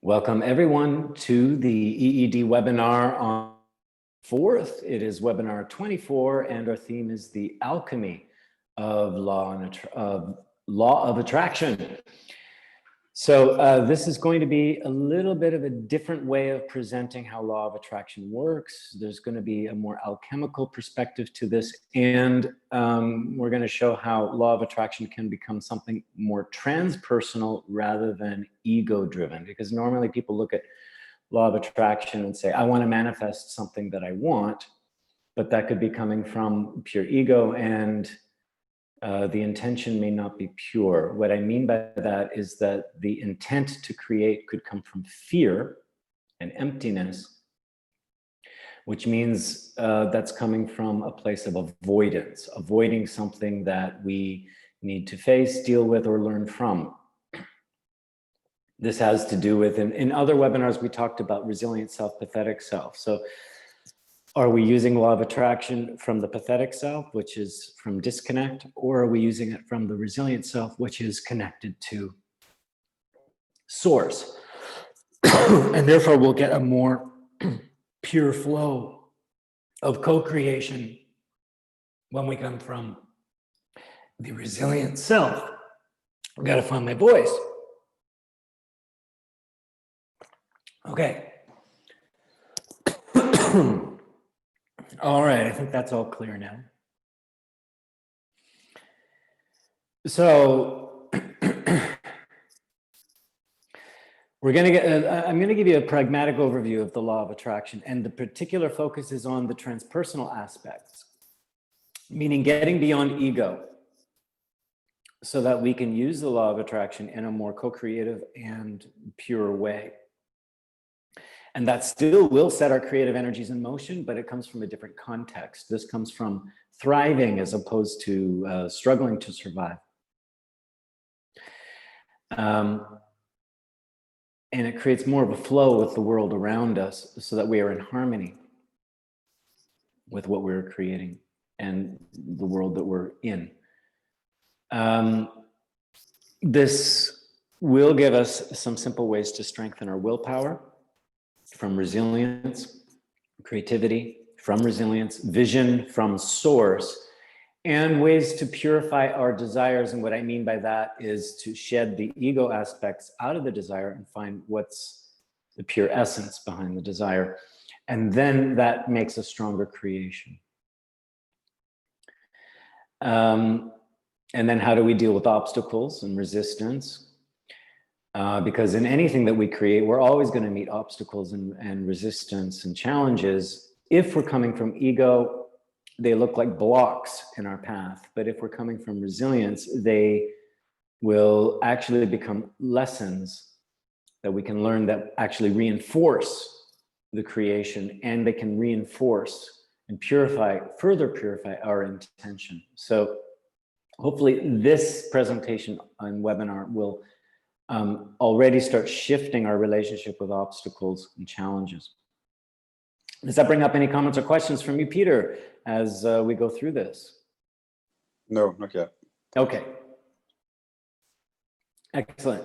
Welcome everyone to the EED webinar on 4th. It is webinar 24 and our theme is the alchemy of law of attraction. So this is going to be a little bit of a different way of presenting how law of attraction works. There's going to be a more alchemical perspective to this, and we're going to show how law of attraction can become something more transpersonal rather than ego-driven, because normally people look at law of attraction and say, I want to manifest something that I want, but that could be coming from pure ego, and the intention may not be pure. What I mean by that is that the intent to create could come from fear and emptiness, which means that's coming from a place of avoidance, avoiding something that we need to face, deal with, or learn from. This has to do with, in other webinars, we talked about resilient self, pathetic self. So are we using law of attraction from the pathetic self, which is from disconnect, or are we using it from the resilient self, which is connected to source? And therefore we'll get a more pure flow of co-creation when we come from the resilient self. I've got to find my voice. Okay. All right, I think that's all clear now. So I'm going to give you a pragmatic overview of the law of attraction, and the particular focus is on the transpersonal aspects, meaning getting beyond ego so that we can use the law of attraction in a more co-creative and pure way. And that still will set our creative energies in motion, but it comes from a different context. This comes from thriving as opposed to struggling to survive. And it creates more of a flow with the world around us so that we are in harmony with what we're creating and the world that we're in. This will give us some simple ways to strengthen our willpower, from resilience, creativity, from resilience, vision from source, and ways to purify our desires. And what I mean by that is to shed the ego aspects out of the desire and find what's the pure essence behind the desire. And then that makes a stronger creation. And then how do we deal with obstacles and resistance? Because in anything that we create, we're always going to meet obstacles and resistance and challenges. If we're coming from ego, they look like blocks in our path. But if we're coming from resilience, they will actually become lessons that we can learn that actually reinforce the creation, and they can reinforce and further purify our intention. So hopefully this presentation and webinar will already start shifting our relationship with obstacles and challenges. Does that bring up any comments or questions from you, Peter, as we go through this? No, not yet. Okay. Excellent.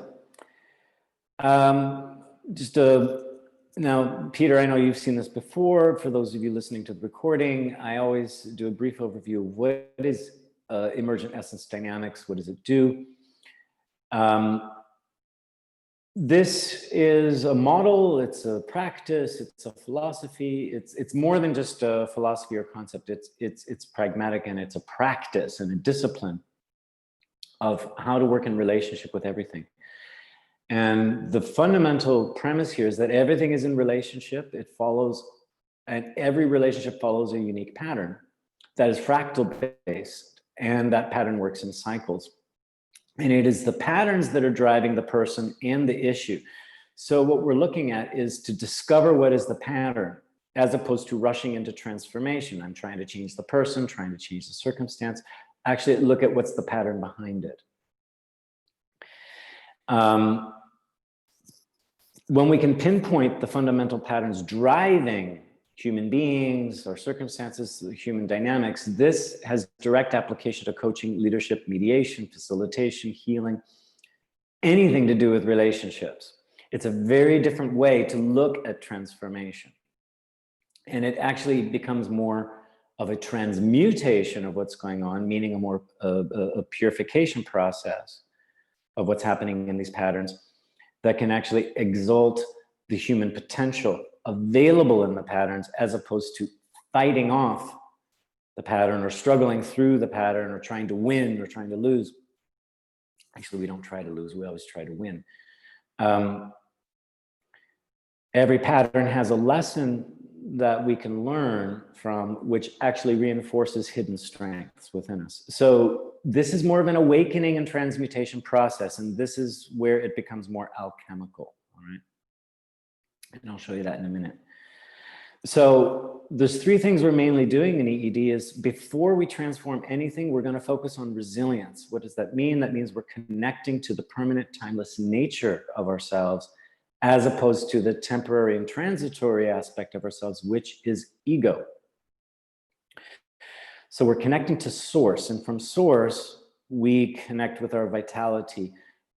Now, Peter, I know you've seen this before. For those of you listening to the recording, I always do a brief overview of what is emergent essence dynamics, what does it do? This is a model, it's a practice, it's a philosophy, it's more than just a philosophy or concept, it's pragmatic, and it's a practice and a discipline of how to work in relationship with everything. And the fundamental premise here is that everything is in relationship, it follows, and every relationship follows a unique pattern that is fractal based, and that pattern works in cycles. And it is the patterns that are driving the person and the issue. So what we're looking at is to discover what is the pattern, as opposed to rushing into transformation. I'm trying to change the person, trying to change the circumstance. Actually, look at what's the pattern behind it. When we can pinpoint the fundamental patterns driving human beings or circumstances, human dynamics, this has direct application to coaching, leadership, mediation, facilitation, healing, anything to do with relationships. It's a very different way to look at transformation. And it actually becomes more of a transmutation of what's going on, meaning a more a purification process of what's happening in these patterns that can actually exalt the human potential available in the patterns, as opposed to fighting off the pattern or struggling through the pattern or trying to win or trying to lose. Actually, we don't try to lose, we always try to win. Every pattern has a lesson that we can learn from, which actually reinforces hidden strengths within us. So this is more of an awakening and transmutation process, and this is where it becomes more alchemical, all right? And I'll show you that in a minute. So there's three things we're mainly doing in EED. Is before we transform anything, we're going to focus on resilience. What does that mean? That means we're connecting to the permanent, timeless nature of ourselves, as opposed to the temporary and transitory aspect of ourselves, which is ego. So we're connecting to source, and from source, we connect with our vitality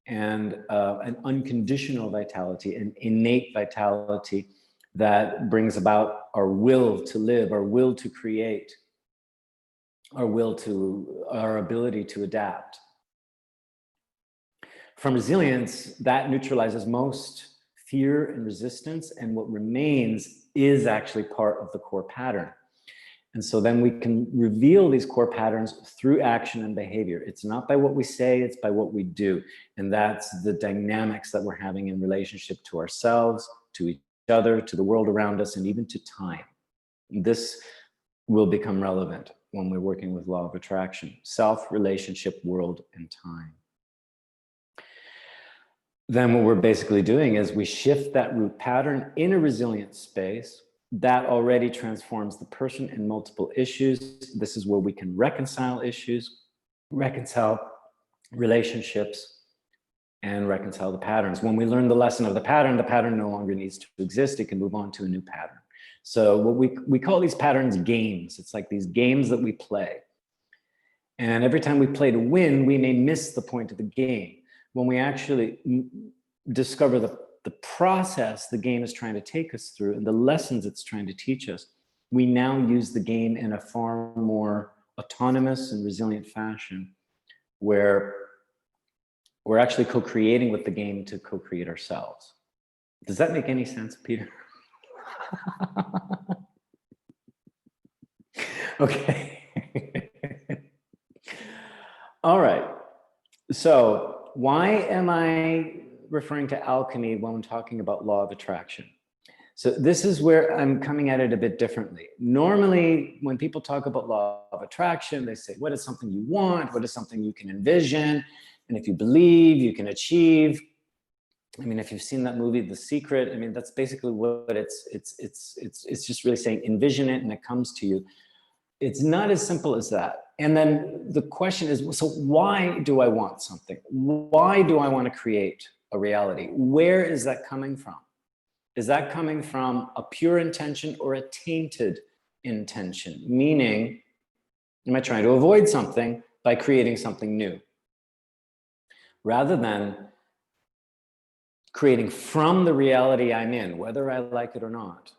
and an unconditional vitality, an innate vitality that brings about our will to live, our will to create, our ability to adapt. From resilience, that neutralizes most fear and resistance, and what remains is actually part of the core pattern. And so then we can reveal these core patterns through action and behavior. It's not by what we say, it's by what we do. And that's the dynamics that we're having in relationship to ourselves, to each other, to the world around us, and even to time. This will become relevant when we're working with law of attraction: self, relationship, world, and time. Then what we're basically doing is we shift that root pattern in a resilient space that already transforms the person in multiple issues. This is where we can reconcile issues, reconcile relationships, and reconcile the patterns. When we learn the lesson of the pattern no longer needs to exist. It can move on to a new pattern. So what we call these patterns games. It's like these games that we play. And every time we play to win, we may miss the point of the game. When we actually discover the process the game is trying to take us through and the lessons it's trying to teach us, we now use the game in a far more autonomous and resilient fashion, where we're actually co-creating with the game to co-create ourselves. Does that make any sense, Peter? Okay. All right. So why am I referring to alchemy when talking about law of attraction? So this is where I'm coming at it a bit differently. Normally, when people talk about law of attraction, they say, what is something you want? What is something you can envision? And if you believe, you can achieve. I mean, if you've seen that movie, The Secret, I mean, that's basically what it's just really saying, envision it and it comes to you. It's not as simple as that. And then the question is, so why do I want something? Why do I want to create a reality? Where is that coming from? Is that coming from a pure intention or a tainted intention? Meaning, am I trying to avoid something by creating something new? Rather than creating from the reality I'm in, whether I like it or not,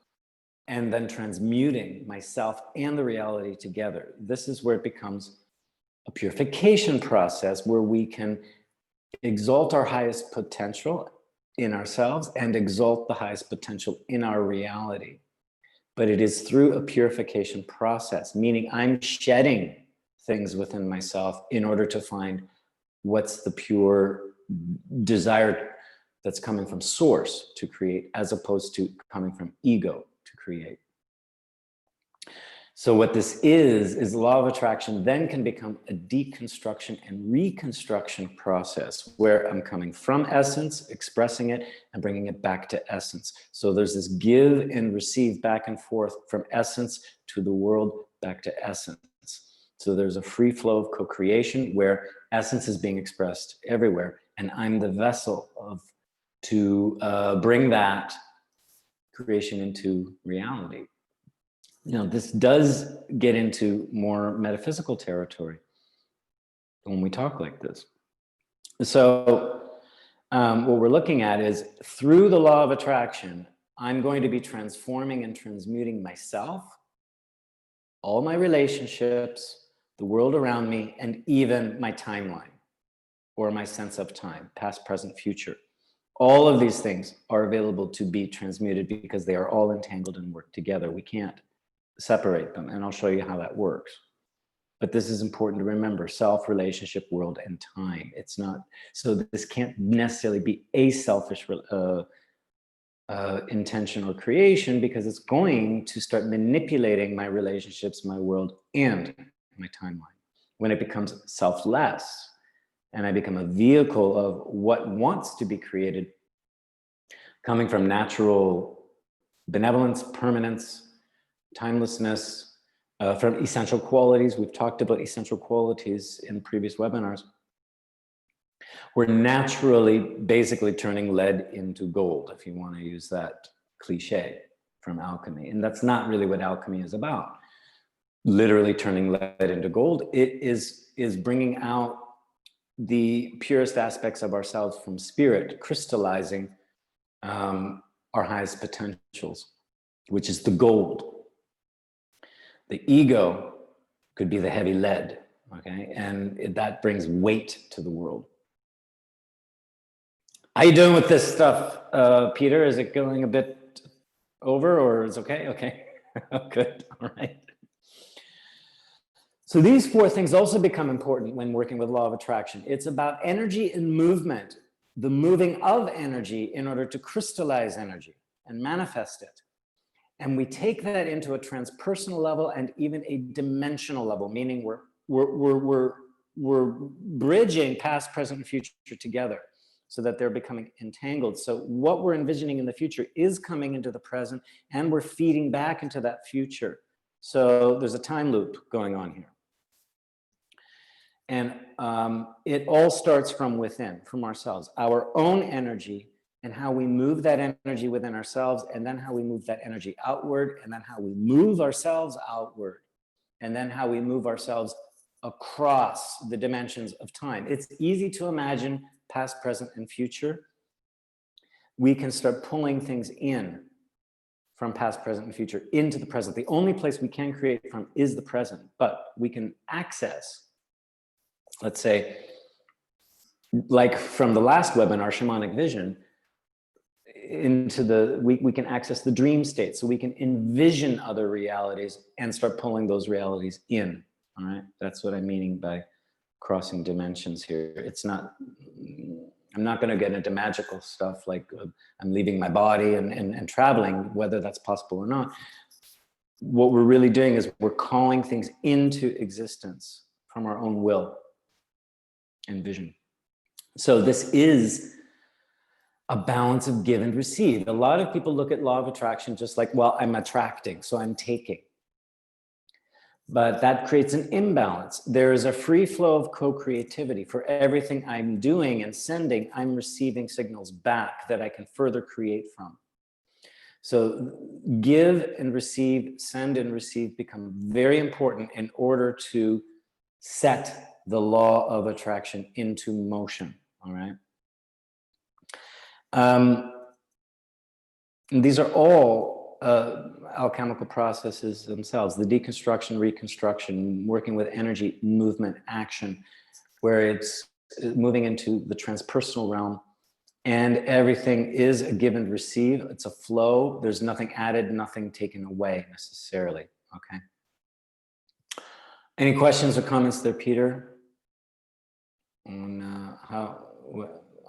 and then transmuting myself and the reality together. This is where it becomes a purification process, where we can exalt our highest potential in ourselves and exalt the highest potential in our reality. But it is through a purification process, meaning I'm shedding things within myself in order to find what's the pure desire that's coming from source to create, as opposed to coming from ego to create. So what this is law of attraction then can become a deconstruction and reconstruction process, where I'm coming from essence, expressing it, and bringing it back to essence. So there's this give and receive back and forth from essence to the world, back to essence. So there's a free flow of co-creation where essence is being expressed everywhere, and I'm the vessel to bring that creation into reality. You know, this does get into more metaphysical territory when we talk like this. So what we're looking at is through the law of attraction, I'm going to be transforming and transmuting myself, all my relationships, the world around me, and even my timeline or my sense of time, past, present, future. All of these things are available to be transmuted because they are all entangled and work together. We can't separate them, and I'll show you how that works. But this is important to remember: self, relationship, world, and time. It's not, so this can't necessarily be a selfish intention or creation, because it's going to start manipulating my relationships, my world, and my timeline. When it becomes selfless and I become a vehicle of what wants to be created, coming from natural benevolence, permanence, timelessness, from essential qualities. We've talked about essential qualities in previous webinars. We're naturally basically turning lead into gold, if you want to use that cliche from alchemy. And that's not really what alchemy is about. Literally turning lead into gold. It is bringing out the purest aspects of ourselves from spirit, crystallizing our highest potentials, which is the gold. The ego could be the heavy lead, okay? And that brings weight to the world. How you doing with this stuff, Peter? Is it going a bit over, or is it okay? Okay, good, all right. So these four things also become important when working with law of attraction. It's about energy and movement, the moving of energy in order to crystallize energy and manifest it. And we take that into a transpersonal level and even a dimensional level, meaning we're bridging past, present, and future together so that they're becoming entangled. So what we're envisioning in the future is coming into the present, and we're feeding back into that future. So there's a time loop going on here. And it all starts from within, from ourselves, our own energy, and how we move that energy within ourselves, and then how we move that energy outward, and then how we move ourselves outward, and then how we move ourselves across the dimensions of time. It's easy to imagine past, present, and future. We can start pulling things in from past, present, and future into the present. The only place we can create from is the present, but we can access, let's say, like from the last webinar, Shamanic Vision, into the, we can access the dream state, so we can envision other realities and start pulling those realities in. All right, that's what I'm meaning by crossing dimensions here. It's not, I'm not going to get into magical stuff like I'm leaving my body and traveling, whether that's possible or not. What we're really doing is we're calling things into existence from our own will and vision. So this is a balance of give and receive. A lot of people look at law of attraction just like, well, I'm attracting, so I'm taking. But that creates an imbalance. There is a free flow of co-creativity. For everything I'm doing and sending, I'm receiving signals back that I can further create from. So give and receive, send and receive become very important in order to set the law of attraction into motion, all right? These are all alchemical processes themselves: the deconstruction, reconstruction, working with energy, movement, action, where it's moving into the transpersonal realm, and everything is a give and receive. It's a flow. There's nothing added, nothing taken away necessarily, okay? Any questions or comments there, Peter, on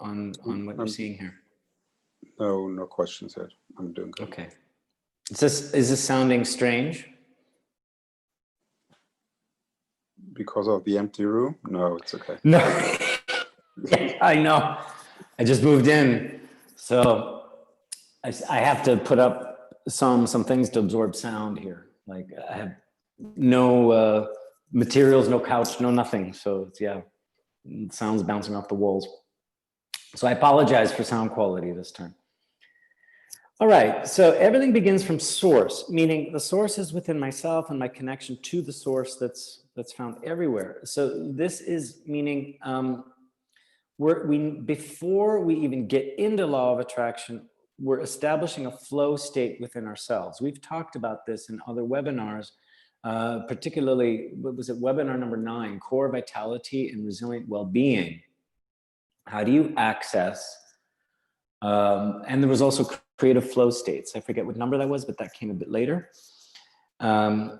on what you're seeing here? No, no questions yet. I'm doing good. Okay. Is this sounding strange? Because of the empty room? No, it's okay. No. Yeah, I know. I just moved in, so I have to put up some things to absorb sound here. Like I have no materials, no couch, no nothing. So it's, yeah, sounds bouncing off the walls. So I apologize for sound quality this time. All right, so everything begins from source, meaning the source is within myself and my connection to the source that's found everywhere. So this is meaning before we even get into law of attraction, we're establishing a flow state within ourselves. We've talked about this in other webinars, particularly, what was it, webinar number 9, core vitality and resilient well-being. How do you access, and there was also creative flow states. I forget what number that was, but that came a bit later. I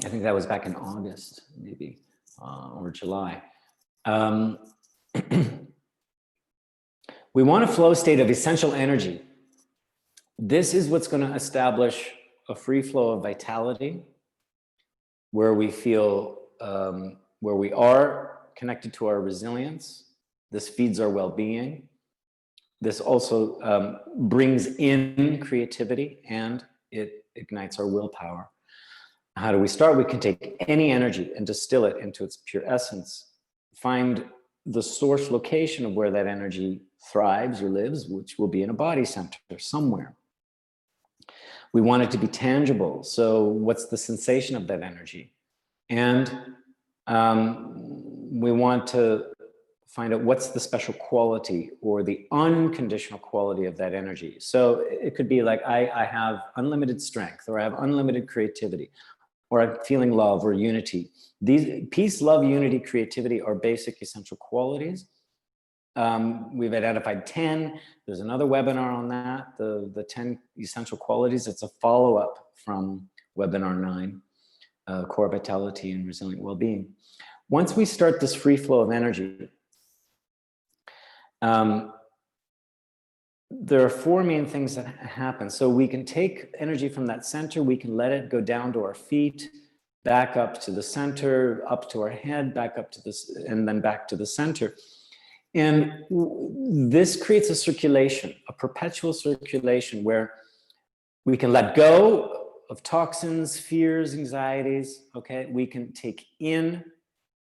think that was back in August, maybe, or July. We want a flow state of essential energy. This is what's going to establish a free flow of vitality, where we feel, where we are connected to our resilience. This feeds our well-being. This also brings in creativity, and it ignites our willpower. How do we start? We can take any energy and distill it into its pure essence. Find the source location of where that energy thrives or lives, which will be in a body center somewhere. We want it to be tangible. So what's the sensation of that energy? And we want to find out what's the special quality or the unconditional quality of that energy. So it could be like, I have unlimited strength, or I have unlimited creativity, or I'm feeling love or unity. These peace, love, unity, creativity are basic essential qualities. We've identified 10. There's another webinar on that, the 10 essential qualities. It's a follow-up from webinar 9, core vitality and resilient well-being. Once we start this free flow of energy, there are 4 main things that happen. So we can take energy from that center, we can let it go down to our feet, back up to the center, up to our head, back up to this, and then back to the center. And this creates a circulation, a perpetual circulation, where we can let go of toxins, fears, anxieties, okay? We can take in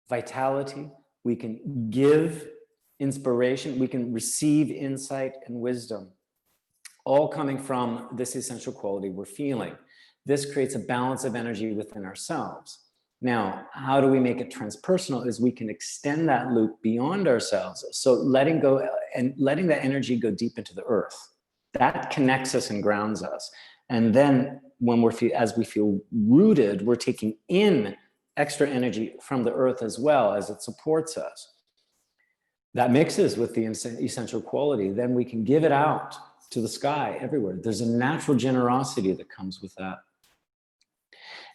vitality, we can give inspiration, we can receive insight and wisdom, all coming from this essential quality we're feeling. This creates a balance of energy within ourselves. Now, how do we make it transpersonal? Is we can extend that loop beyond ourselves. So letting go and letting that energy go deep into the earth, that connects us and grounds us. And then when as we feel rooted, we're taking in extra energy from the earth as well, as it supports us. That mixes with the essential quality. Then we can give it out to the sky everywhere. There's a natural generosity that comes with that.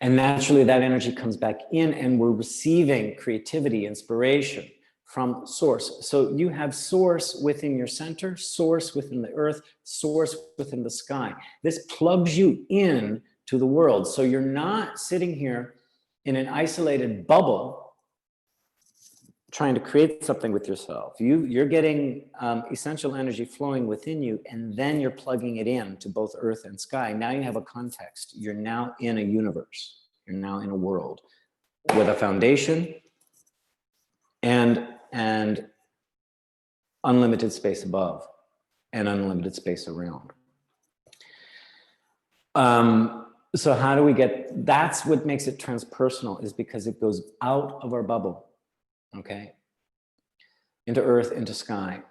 And naturally that energy comes back in, and we're receiving creativity, inspiration from source. So you have source within your center, source within the earth, source within the sky. This plugs you in to the world. So you're not sitting here in an isolated bubble trying to create something with yourself. You're getting essential energy flowing within you, and then you're plugging it in to both earth and sky. Now you have a context. You're now in a universe. You're now in a world with a foundation and unlimited space above and unlimited space around. So how do we get, that's what makes it transpersonal, is because it goes out of our bubble. Okay, into earth, into sky.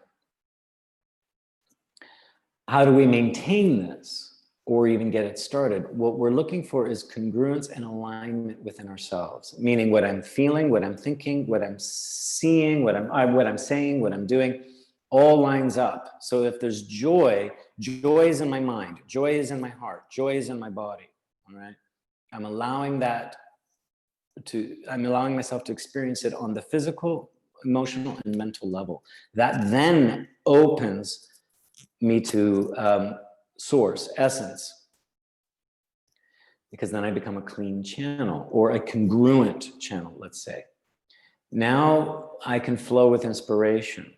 How do we maintain this or even get it started? What we're looking for is congruence and alignment within ourselves, meaning what I'm feeling, what I'm thinking, what I'm seeing, what I'm saying, what I'm doing, all lines up. So if there's joy, joy is in my mind, joy is in my heart, joy is in my body, all right? I'm allowing myself to experience it on the physical, emotional, and mental level. That then opens me to source, essence, because then I become a clean channel, or a congruent channel, let's say. Now I can flow with inspiration.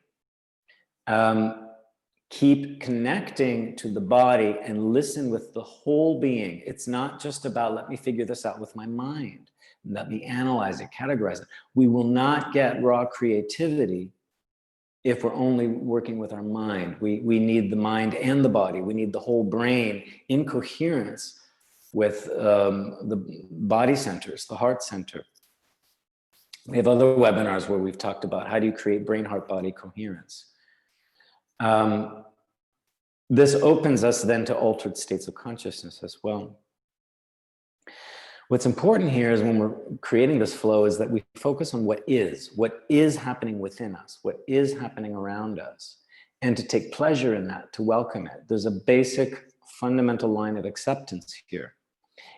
Keep connecting to the body and listen with the whole being. It's not just about, let me figure this out with my mind. Let me analyze it, categorize it. We will not get raw creativity if we're only working with our mind. We need the mind and the body. We need the whole brain in coherence with the body centers, the heart center. We have other webinars where we've talked about how do you create brain, heart, body coherence. This opens us then to altered states of consciousness as well. What's important here is when we're creating this flow is that we focus on what is happening within us, what is happening around us, and to take pleasure in that, to welcome it. There's a basic fundamental line of acceptance here.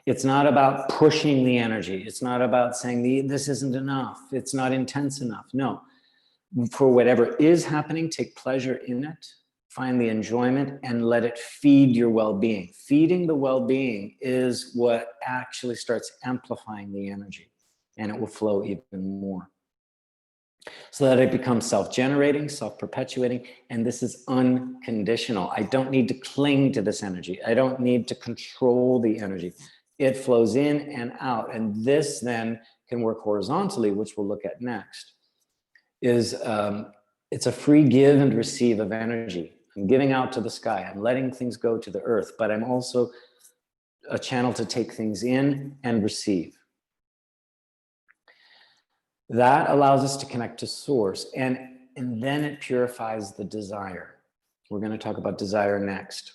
It's not about pushing the energy. It's not about saying this isn't enough. It's not intense enough. No, for whatever is happening, take pleasure in it. Find the enjoyment and let it feed your well-being. Feeding the well-being is what actually starts amplifying the energy, and it will flow even more. So that it becomes self-generating, self-perpetuating, and this is unconditional. I don't need to cling to this energy. I don't need to control the energy. It flows in and out, and this then can work horizontally, which we'll look at next. It's a free give and receive of energy. I'm giving out to the sky. I'm letting things go to the earth, but I'm also a channel to take things in and receive. That allows us to connect to source, and then it purifies the desire. We're going to talk about desire next.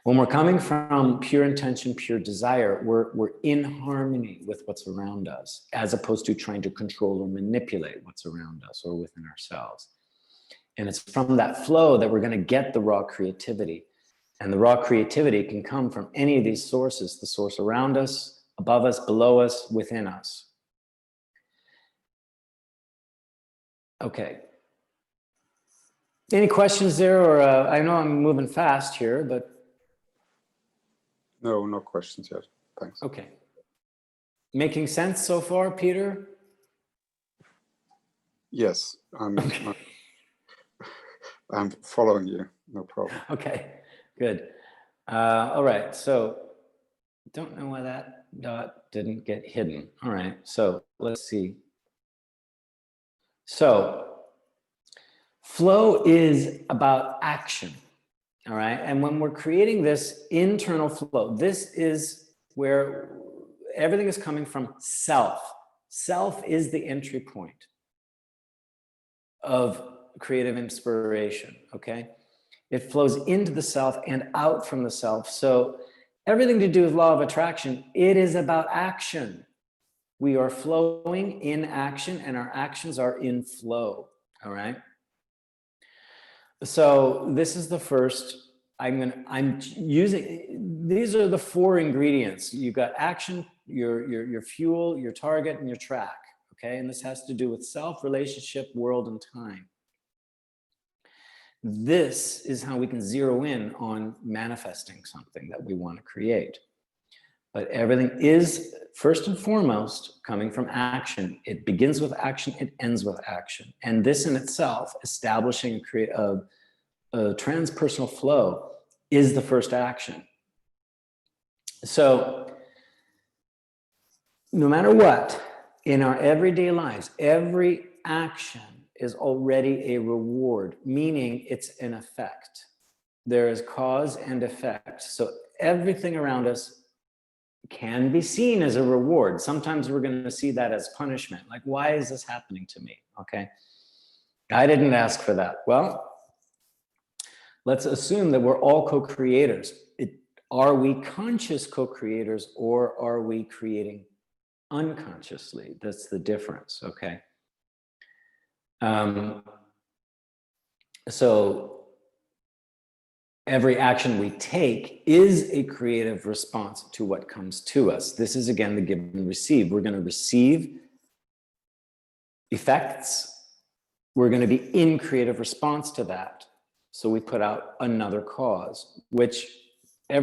When we're coming from pure intention, pure desire, we're in harmony with what's around us, as opposed to trying to control or manipulate what's around us or within ourselves. And it's from that flow that we're going to get the raw creativity. And the raw creativity can come from any of these sources, the source around us, above us, below us, within us. Okay. Any questions there? Or I know I'm moving fast here, but. No, no questions yet. Thanks. Okay. Making sense so far, Peter? Yes, I'm following you. No problem. Okay, good. All right, so don't know why that dot didn't get hidden. All right, so let's see. So flow is about action, all right? And when we're creating this internal flow, this is where everything is coming from self. Self is the entry point of creative inspiration, okay? It flows into the self and out from the self. So everything to do with law of attraction, it is about action. We are flowing in action, and our actions are in flow, all right? So this is the first, I'm using, these are the four ingredients. You've got action, your fuel, your target, and your track, okay? And this has to do with self, relationship, world, and time. This is how we can zero in on manifesting something that we want to create. But everything is, first and foremost, coming from action. It begins with action, it ends with action. And this in itself, establishing a transpersonal flow, is the first action. So, no matter what, in our everyday lives, every action is already a reward, meaning it's an effect. There is cause and effect. So everything around us can be seen as a reward. Sometimes we're going to see that as punishment. Like, why is this happening to me? Okay. I didn't ask for that. Well, let's assume that we're all co-creators. Are we conscious co-creators, or are we creating unconsciously? That's the difference. Okay. So every action we take is a creative response to what comes to us. This is, again, the give and receive. We're going to receive effects. We're going to be in creative response to that. So we put out another cause, which for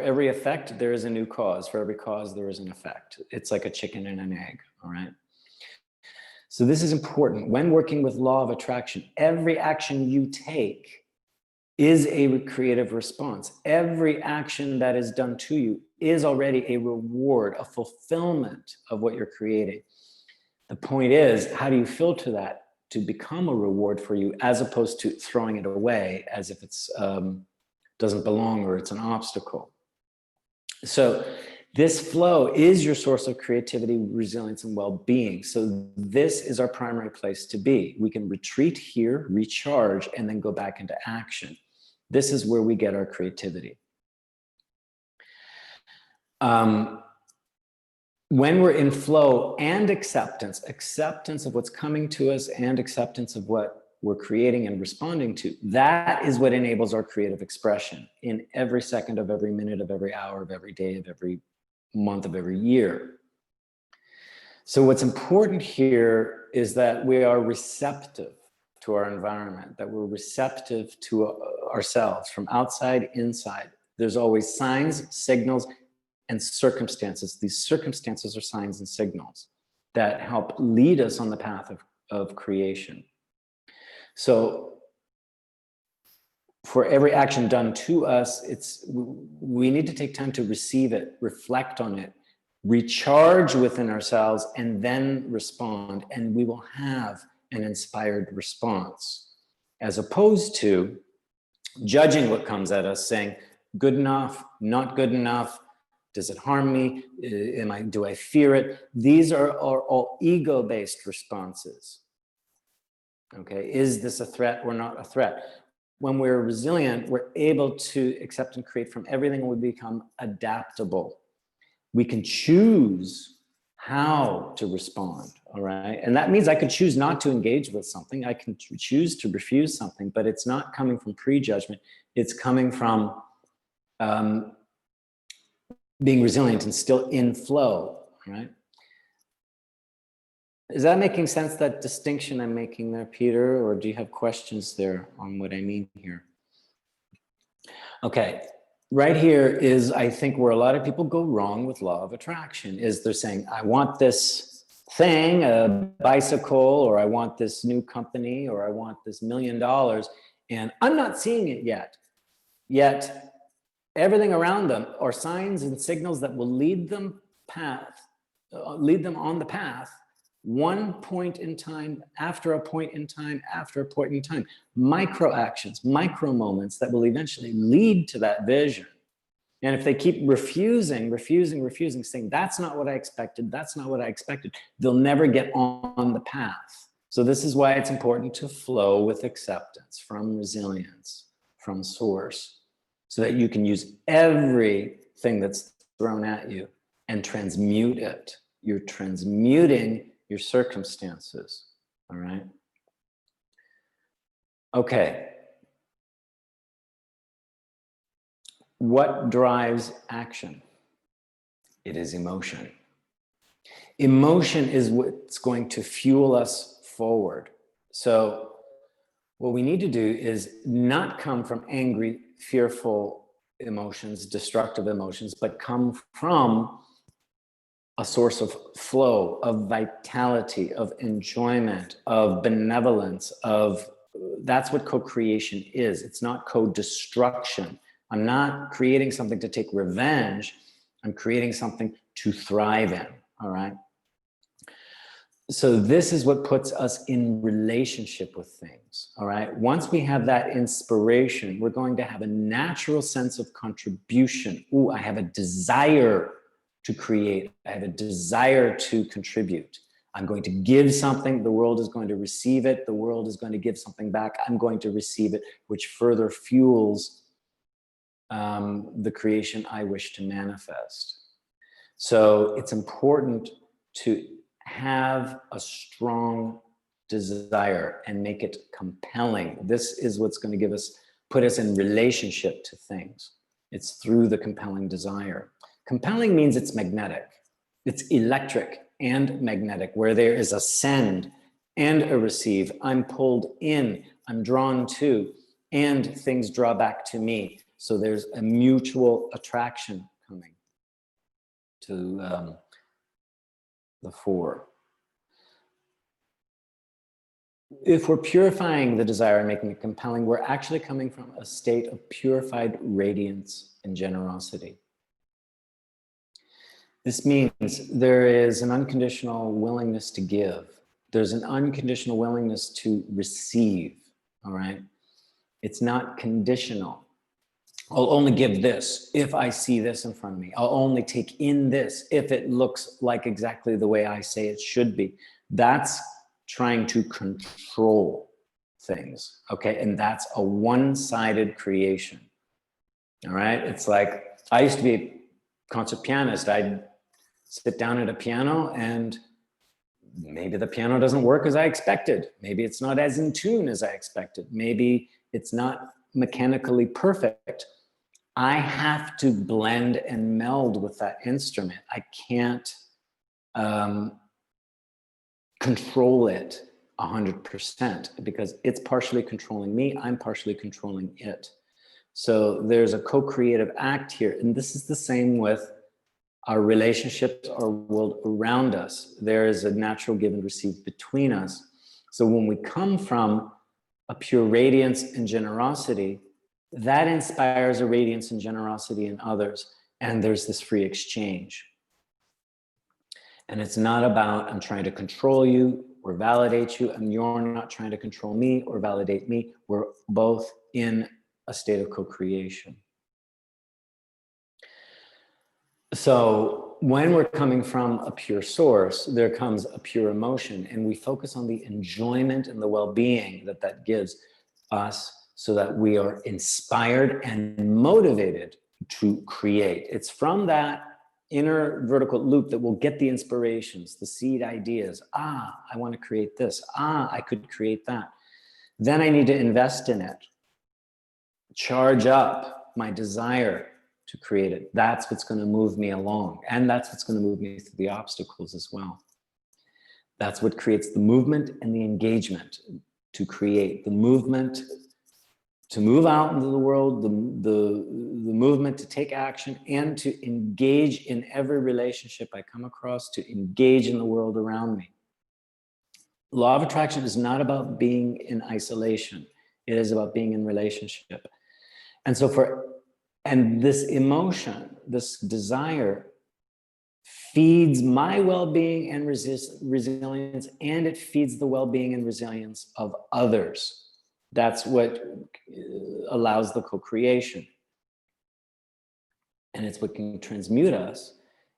every effect, there is a new cause. For every cause, there is an effect. It's like a chicken and an egg, all right? So this is important. When working with law of attraction, every action you take is a creative response. Every action that is done to you is already a reward, a fulfillment of what you're creating. The point is, how do you filter that to become a reward for you, as opposed to throwing it away as if it's doesn't belong or it's an obstacle? So This flow is your source of creativity, resilience, and well-being. So this is our primary place to be. We can retreat here, recharge, and then go back into action. This is where we get our creativity. When we're in flow and acceptance of what's coming to us and acceptance of what we're creating and responding to, that is what enables our creative expression in every second of every minute of every hour of every day of every month of every year. So what's important here is that we are receptive to our environment, that we're receptive to ourselves from outside, inside. There's always signs, signals, and circumstances. These circumstances are signs and signals that help lead us on the path of creation. So for every action done to us, we need to take time to receive it, reflect on it, recharge within ourselves, and then respond. And we will have an inspired response, as opposed to judging what comes at us, saying, good enough, not good enough, does it harm me? Do I fear it? These are all ego-based responses. Okay, is this a threat or not a threat? When we're resilient, we're able to accept and create from everything, and we become adaptable. We can choose how to respond, all right? And that means I could choose not to engage with something. I can choose to refuse something, but it's not coming from prejudgment. It's coming from being resilient and still in flow, right? Is that making sense, that distinction I'm making there, Peter? Or do you have questions there on what I mean here? Okay, right here is, I think, where a lot of people go wrong with law of attraction, is they're saying, I want this thing, a bicycle, or I want this new company, or I want this $1 million, and I'm not seeing it yet. Yet everything around them are signs and signals that will lead them on the path, one point in time, after a point in time, after a point in time, micro actions, micro moments that will eventually lead to that vision. And if they keep refusing, saying, that's not what I expected, that's not what I expected, they'll never get on the path. So this is why it's important to flow with acceptance, from resilience, from source, so that you can use everything that's thrown at you and transmute it. You're transmuting your circumstances, all right? Okay. What drives action? It is emotion. Emotion is what's going to fuel us forward. So what we need to do is not come from angry, fearful emotions, destructive emotions, but come from a source of flow, of vitality, of enjoyment, of benevolence, that's what co-creation is. It's not co-destruction. I'm not creating something to take revenge. I'm creating something to thrive in, all right? So this is what puts us in relationship with things, all right? Once we have that inspiration, we're going to have a natural sense of contribution. Ooh, I have a desire to create. I have a desire to contribute. I'm going to give something. The world is going to receive it. The world is going to give something back. I'm going to receive it, which further fuels the creation I wish to manifest. So it's important to have a strong desire and make it compelling. This is what's going to put us in relationship to things. It's through the compelling desire. Compelling means it's magnetic. It's electric and magnetic, where there is a send and a receive. I'm pulled in, I'm drawn to, and things draw back to me. So there's a mutual attraction coming to the fore. If we're purifying the desire and making it compelling, we're actually coming from a state of purified radiance and generosity. This means there is an unconditional willingness to give. There's an unconditional willingness to receive, all right? It's not conditional. I'll only give this if I see this in front of me. I'll only take in this if it looks like exactly the way I say it should be. That's trying to control things, okay? And that's a one-sided creation, all right? It's like, I used to be a concert pianist. I'd sit down at a piano and maybe the piano doesn't work as I expected. Maybe it's not as in tune as I expected. Maybe it's not mechanically perfect. I have to blend and meld with that instrument. I can't control it 100% because it's partially controlling me. I'm partially controlling it. So there's a co-creative act here. And this is the same with our relationships, our world around us. There is a natural give and receive between us. So when we come from a pure radiance and generosity, that inspires a radiance and generosity in others. And there's this free exchange. And it's not about, I'm trying to control you or validate you, and you're not trying to control me or validate me. We're both in a state of co-creation. So when we're coming from a pure source, there comes a pure emotion, and we focus on the enjoyment and the well-being that that gives us so that we are inspired and motivated to create. It's from that inner vertical loop that we'll get the inspirations, the seed ideas. I want to create this. I could create that. Then I need to invest in it, charge up my desire to create it. That's what's going to move me along. And that's what's going to move me through the obstacles as well. That's what creates the movement and the engagement to create the movement, to move out into the world, the movement to take action and to engage in every relationship I come across, to engage in the world around me. Law of attraction is not about being in isolation. It is about being in relationship. And so and this emotion, this desire feeds my well-being and resilience, and it feeds the well-being and resilience of others. That's what allows the co-creation. And it's what can transmute us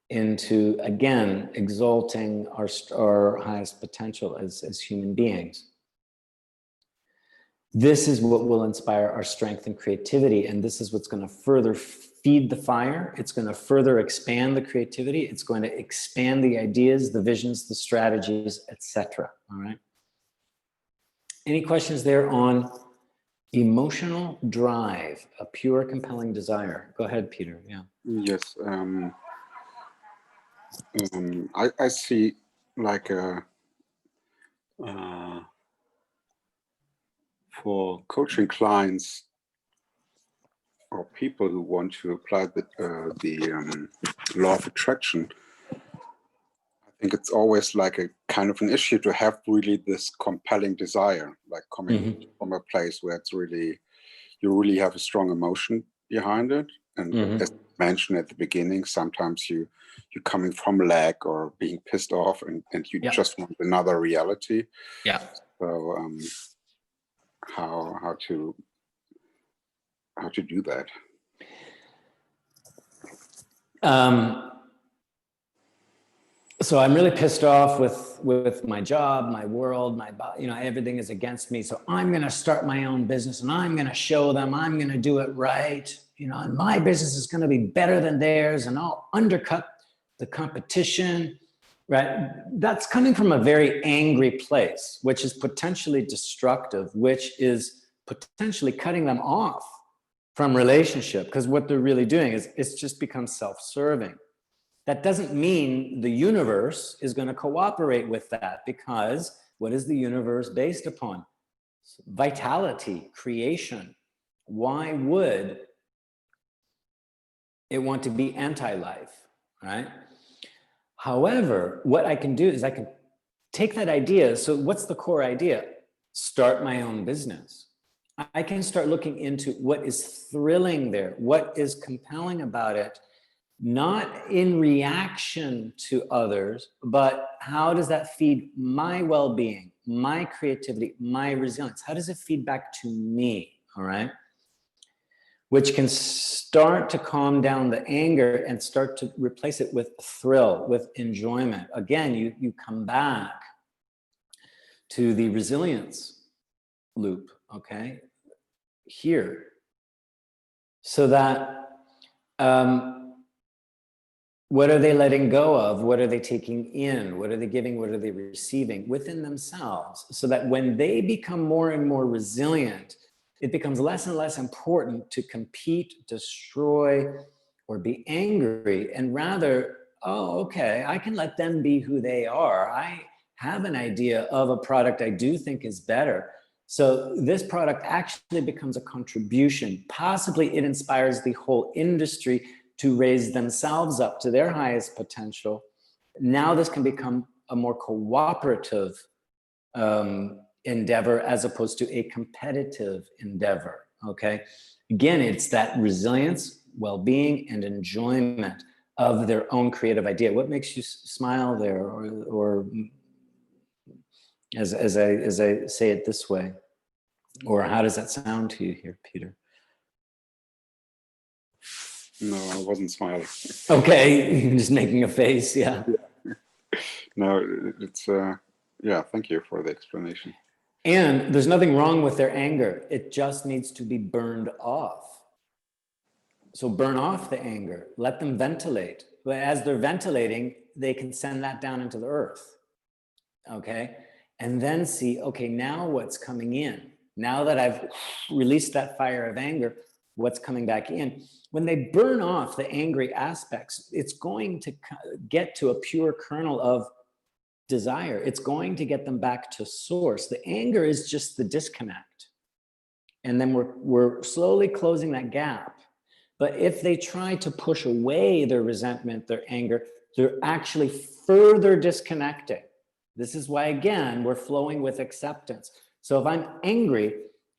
into, again, exalting our highest potential as human beings. This is what will inspire our strength and creativity. And this is what's going to further feed the fire. It's going to further expand the creativity. It's going to expand the ideas, the visions, the strategies, etc. All right. Any questions there on emotional drive, a pure, compelling desire? Go ahead, Peter. Yeah. Yes. I see like for coaching clients or people who want to apply the law of attraction, I think it's always like a kind of an issue to have really this compelling desire, like coming from a place where it's really, you really have a strong emotion behind it. And as mentioned at the beginning, sometimes you're coming from lack or being pissed off and you just want another reality. Yeah. So how to do that? So I'm really pissed off with my job, my world, everything is against me. So I'm going to start my own business and I'm going to show them I'm going to do it right. And my business is going to be better than theirs and I'll undercut the competition, right? That's coming from a very angry place, which is potentially destructive, which is potentially cutting them off from relationship, because what they're really doing is it's just become self-serving. That doesn't mean the universe is going to cooperate with that, because what is the universe based upon? Vitality, creation. Why would it want to be anti-life, right? However, what I can do is I can take that idea. So what's the core idea? Start my own business. I can start looking into what is thrilling there, what is compelling about it, not in reaction to others, but how does that feed my well-being, my creativity, my resilience? How does it feed back to me, all right? which can start to calm down the anger and start to replace it with thrill, with enjoyment. Again, you come back to the resilience loop, okay, here. So that, what are they letting go of? What are they taking in? What are they giving? What are they receiving within themselves? So that when they become more and more resilient, it becomes less and less important to compete, destroy, or be angry, and rather, oh, okay, I can let them be who they are. I have an idea of a product I do think is better. So this product actually becomes a contribution. Possibly it inspires the whole industry to raise themselves up to their highest potential. Now this can become a more cooperative endeavor as opposed to a competitive endeavor, okay? Again, it's that resilience, well-being, and enjoyment of their own creative idea. What makes you smile there, or as I say it this way? Or how does that sound to you here, Peter? No, I wasn't smiling. Okay, you're just making a face, yeah. No, it's, yeah, thank you for the explanation. And there's nothing wrong with their anger. It just needs to be burned off. So burn off the anger, let them ventilate. But as they're ventilating, they can send that down into the earth, okay? And then see, okay, now what's coming in? Now that I've released that fire of anger, what's coming back in? When they burn off the angry aspects, it's going to get to a pure kernel of desire. It's going to get them back to source. The anger is just the disconnect. And then we're slowly closing that gap. But if they try to push away their resentment, their anger, they're actually further disconnecting. This is why, again, we're flowing with acceptance. So if I'm angry,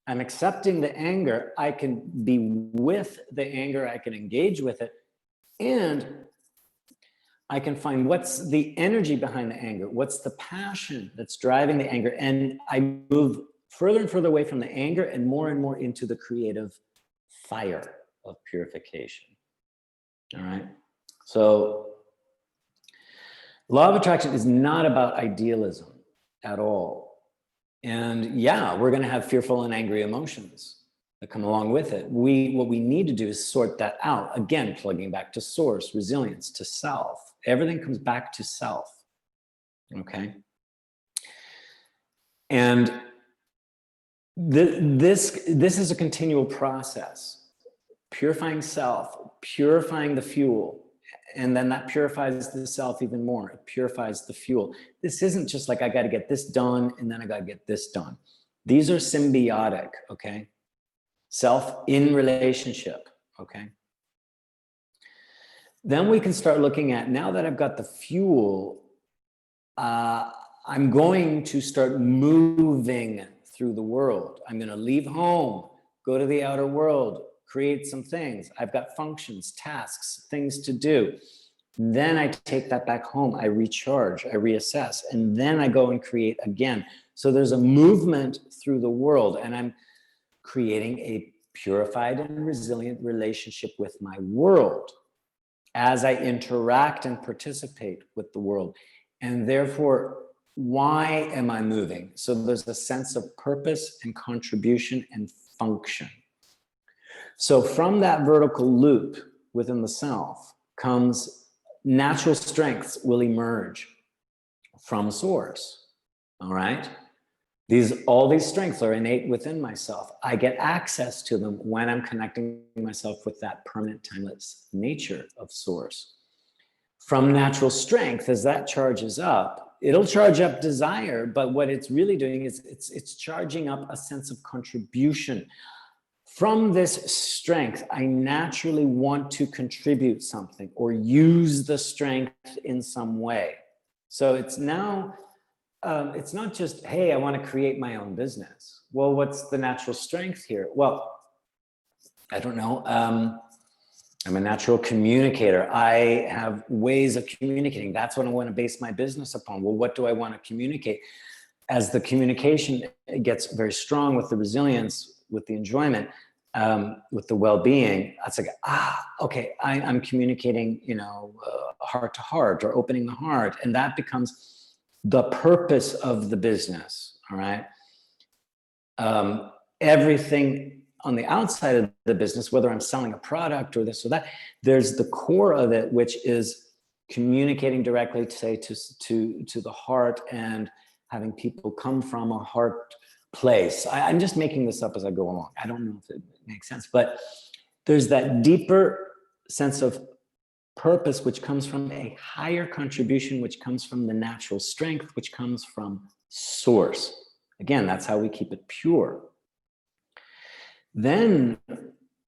I'm accepting the anger, I can be with the anger, I can engage with it, and I can find what's the energy behind the anger, what's the passion that's driving the anger, and I move further and further away from the anger and more into the creative fire of purification. All right. So law of attraction is not about idealism at all. And yeah, we're going to have fearful and angry emotions that come along with it. What we need to do is sort that out. Again, plugging back to source, resilience, to self. Everything comes back to self. Okay. And this is a continual process. Purifying self, purifying the fuel, and then that purifies the self even more. It purifies the fuel. This isn't just like I got to get this done and then I got to get this done. These are symbiotic, okay? Self in relationship, okay? Then we can start looking at, now that I've got the fuel, I'm going to start moving through the world. I'm going to leave home, go to the outer world, create some things. I've got functions, tasks, things to do. Then I take that back home. I recharge, I reassess, and then I go and create again. So there's a movement through the world, and I'm creating a purified and resilient relationship with my world as I interact and participate with the world. And therefore, why am I moving? So there's a sense of purpose and contribution and function. So from that vertical loop within the self comes natural strengths will emerge from source, all right? All these strengths are innate within myself. I get access to them when I'm connecting myself with that permanent, timeless nature of source. From natural strength, as that charges up, it'll charge up desire, but what it's really doing is it's charging up a sense of contribution. From this strength, I naturally want to contribute something or use the strength in some way. So it's now, it's not just, hey, I want to create my own business. Well, what's the natural strength here? Well, I don't know. I'm a natural communicator. I have ways of communicating. That's what I want to base my business upon. Well, what do I want to communicate? As the communication gets very strong with the resilience, with the enjoyment, with the well-being, it's like, okay, I'm communicating, heart to heart, or opening the heart. And that becomes the purpose of the business, all right? Everything on the outside of the business, whether I'm selling a product or this or that, there's the core of it, which is communicating directly, say, to the heart, and having people come from a heart place. I'm just making this up as I go along. I don't know if it makes sense, but there's that deeper sense of purpose, which comes from a higher contribution, which comes from the natural strength, which comes from source. Again, that's how we keep it pure. Then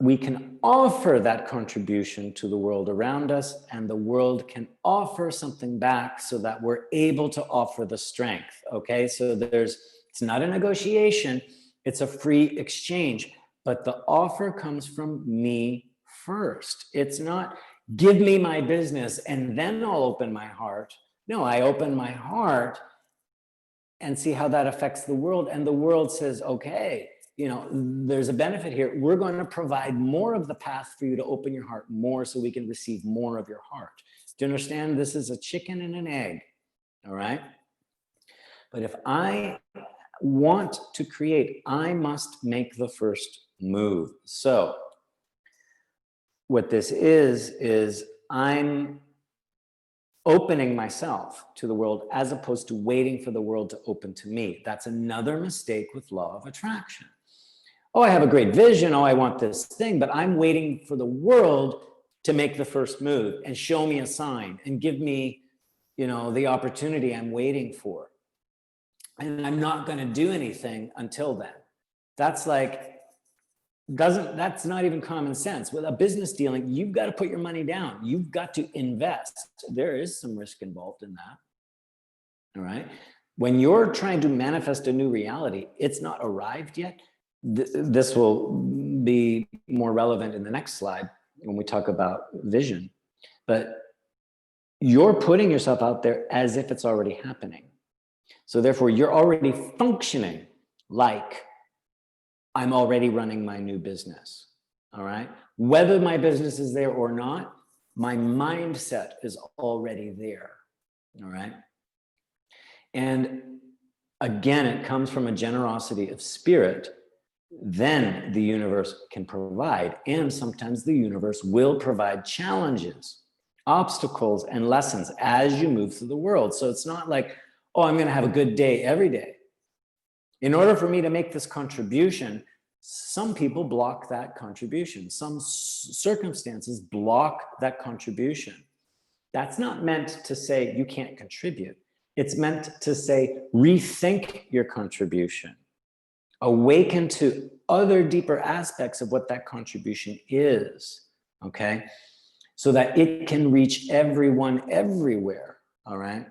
we can offer that contribution to the world around us, and the world can offer something back, so that we're able to offer the strength. Okay, so it's not a negotiation, it's a free exchange, but the offer comes from me first. It's not give me my business and then I'll open my heart. No, I open my heart and see how that affects the world, and the world says, okay, there's a benefit here. We're going to provide more of the path for you to open your heart more, so we can receive more of your heart. Do you understand? This is a chicken and an egg, all right? But if I want to create, I must make the first move. So what this is I'm opening myself to the world, as opposed to waiting for the world to open to me. That's another mistake with law of attraction. Oh, I have a great vision. Oh, I want this thing, but I'm waiting for the world to make the first move and show me a sign and give me, the opportunity I'm waiting for. And I'm not going to do anything until then. That's that's not even common sense. With a business dealing, you've got to put your money down. You've got to invest. There is some risk involved in that. All right. When you're trying to manifest a new reality, it's not arrived yet. This will be more relevant in the next slide when we talk about vision. But you're putting yourself out there as if it's already happening. So therefore, you're already functioning like I'm already running my new business, all right? Whether my business is there or not, my mindset is already there, all right? And again, it comes from a generosity of spirit. Then the universe can provide, and sometimes the universe will provide challenges, obstacles, and lessons as you move through the world. So it's not like, oh, I'm going to have a good day every day. In order for me to make this contribution, some people block that contribution. Some circumstances block that contribution. That's not meant to say you can't contribute. It's meant to say, rethink your contribution. Awaken to other deeper aspects of what that contribution is, okay? So that it can reach everyone everywhere, all right?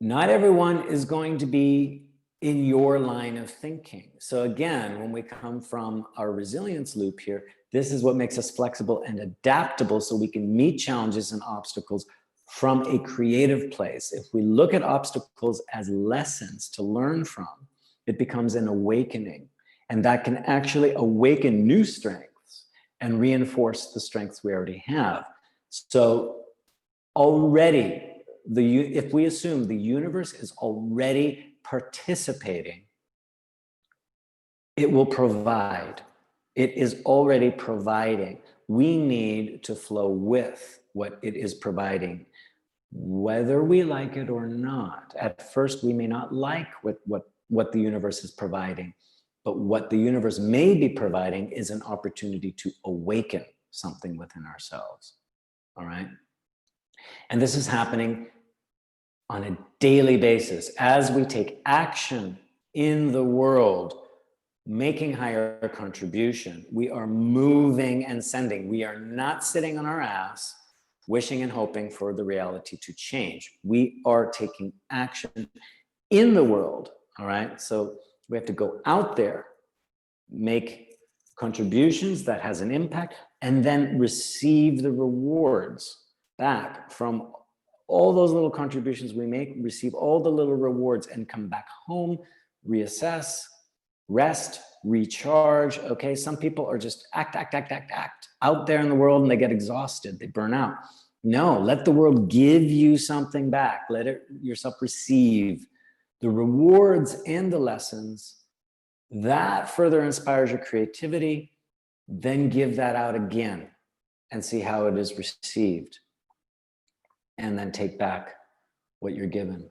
Not everyone is going to be in your line of thinking. So again, when we come from our resilience loop here, this is what makes us flexible and adaptable, so we can meet challenges and obstacles from a creative place. If we look at obstacles as lessons to learn from, it becomes an awakening, and that can actually awaken new strengths and reinforce the strengths we already have. So already, if we assume the universe is already participating, it will provide. It is already providing. We need to flow with what it is providing, whether we like it or not. At first, we may not like what the universe is providing, but what the universe may be providing is an opportunity to awaken something within ourselves, all right? And this is happening on a daily basis as we take action in the world, making higher contribution. We are moving and sending. We are not sitting on our ass, wishing and hoping for the reality to change. We are taking action in the world, all right? So we have to go out there, make contributions that has an impact, and then receive the rewards back from all those little contributions we make, receive all the little rewards, and come back home, reassess, rest, recharge. Okay, some people are just act out there in the world and they get exhausted, they burn out. No, let the world give you something back. Let it yourself receive the rewards and the lessons. That further inspires your creativity. Then give that out again and see how it is received. And then take back what you're given.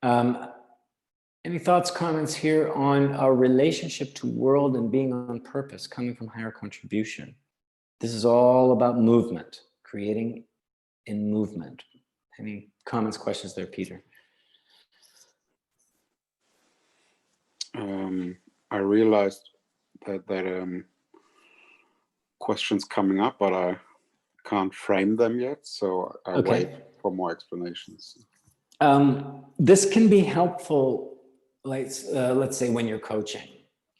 Any thoughts, comments here on our relationship to world and being on purpose, coming from higher contribution? This is all about movement, creating in movement. Any comments, questions there, Peter? I realized that questions coming up, but I can't frame them yet, so I wait for more explanations. This can be helpful, like, let's say when you're coaching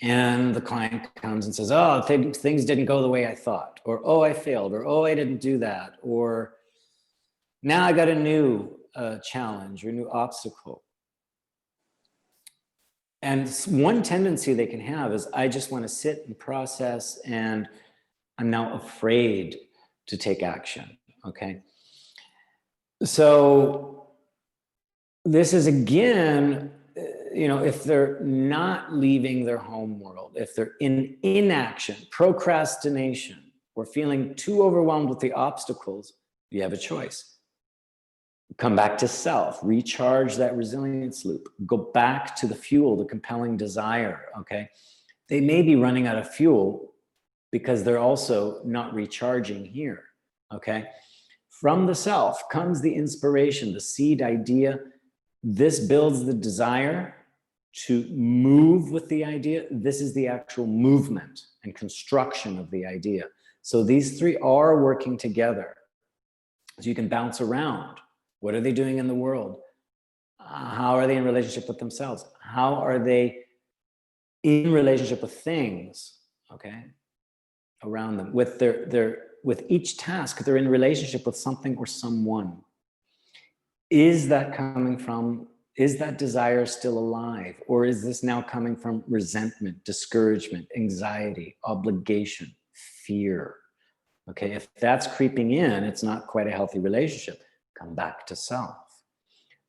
and the client comes and says, oh, things didn't go the way I thought, or oh, I failed, or oh, I didn't do that, or now I got a new challenge or new obstacle. And one tendency they can have is, I just want to sit and process, and I'm now afraid to take action, okay? So this is, again, you know, if they're not leaving their home world, if they're in inaction, procrastination, or feeling too overwhelmed with the obstacles, you have a choice. Come back to self, recharge that resilience loop, go back to the fuel, the compelling desire, okay? They may be running out of fuel because they're also not recharging here, okay? From the self comes the inspiration, the seed idea. This builds the desire to move with the idea. This is the actual movement and construction of the idea. So these three are working together. So you can bounce around. What are they doing in the world? How are they in relationship with themselves? How are they in relationship with things, okay, around them? With with each task, they're in relationship with something or someone. Is that coming from, is that desire still alive? Or is this now coming from resentment, discouragement, anxiety, obligation, fear? Okay, if that's creeping in, it's not quite a healthy relationship. Come back to self.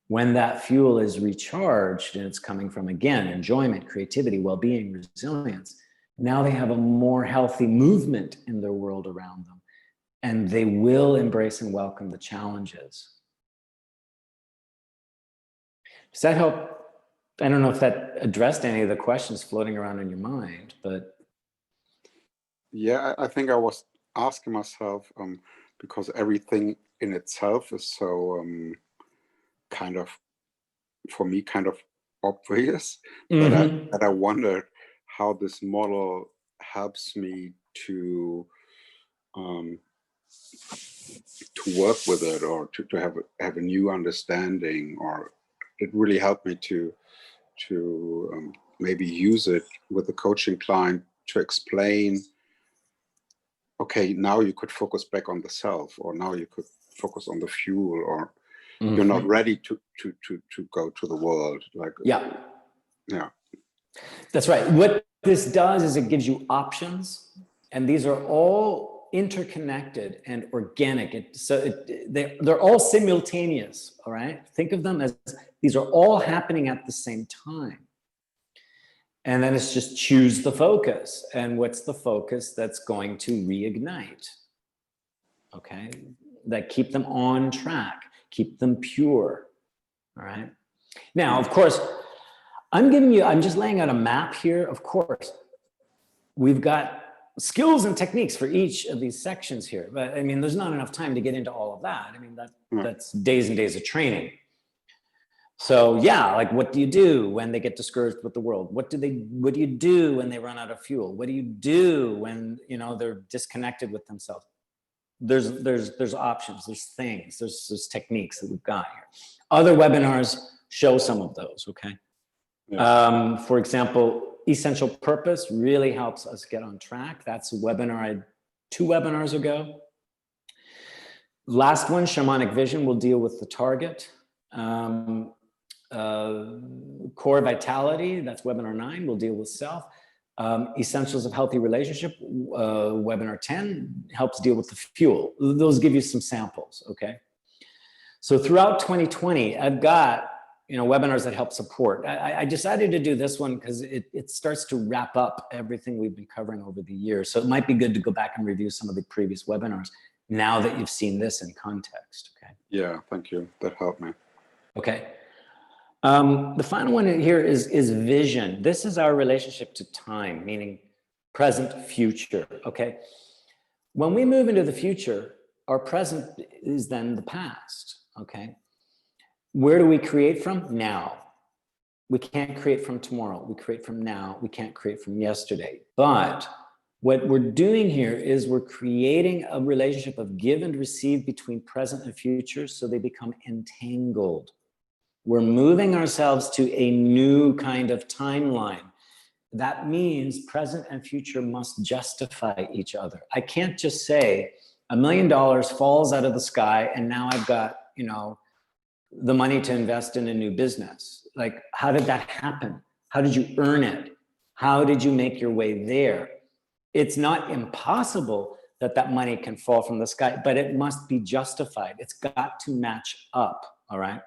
When that fuel is recharged and it's coming from, again, enjoyment, creativity, well-being, resilience, now they have a more healthy movement in their world around them, and they will embrace and welcome the challenges. Does that help? I don't know if that addressed any of the questions floating around in your mind, but. Yeah, I think I was asking myself, because everything in itself is so kind of, for me, kind of obvious, that I wondered how this model helps me to work with it, or to have a new understanding, or it really helped me to maybe use it with the coaching client to explain, okay, now you could focus back on the self, or now you could focus on the fuel, or you're not ready to go to the world. Like, yeah, that's right. What this does is it gives you options, and these are all interconnected and organic. They're all simultaneous. All right, think of them as these are all happening at the same time. And then it's just choose the focus. And what's the focus that's going to reignite? Okay, that keep them on track, keep them pure. All right. Now, of course, I'm just laying out a map here. Of course, we've got skills and techniques for each of these sections here. But I mean, there's not enough time to get into all of that. I mean, that's days and days of training. So yeah, like, what do you do when they get discouraged with the world? What do you do when they run out of fuel? What do you do when, you know, they're disconnected with themselves? There's options, there's things, there's techniques that we've got here. Other webinars show some of those, okay? Yeah. For example, Essential Purpose really helps us get on track. That's a webinar I had 2 webinars ago. Last one, Shamanic Vision, will deal with the target. Core Vitality, that's webinar 9, we'll deal with self. Essentials of Healthy Relationship, webinar 10, helps deal with the fuel. Those give you some samples, okay? So throughout 2020, I've got, you know, webinars that help support. I decided to do this one because it starts to wrap up everything we've been covering over the years. So it might be good to go back and review some of the previous webinars now that you've seen this in context, okay? Yeah, thank you. That helped me. Okay. The final one here is vision. This is our relationship to time, meaning present, future, okay? When we move into the future, our present is then the past, okay? Where do we create from? Now. We can't create from tomorrow. We create from now. We can't create from yesterday. But what we're doing here is we're creating a relationship of give and receive between present and future so they become entangled. We're moving ourselves to a new kind of timeline. That means present and future must justify each other. I can't just say $1 million falls out of the sky and now I've got, you know, the money to invest in a new business. Like, how did that happen? How did you earn it? How did you make your way there? It's not impossible that that money can fall from the sky, but it must be justified. It's got to match up, all right?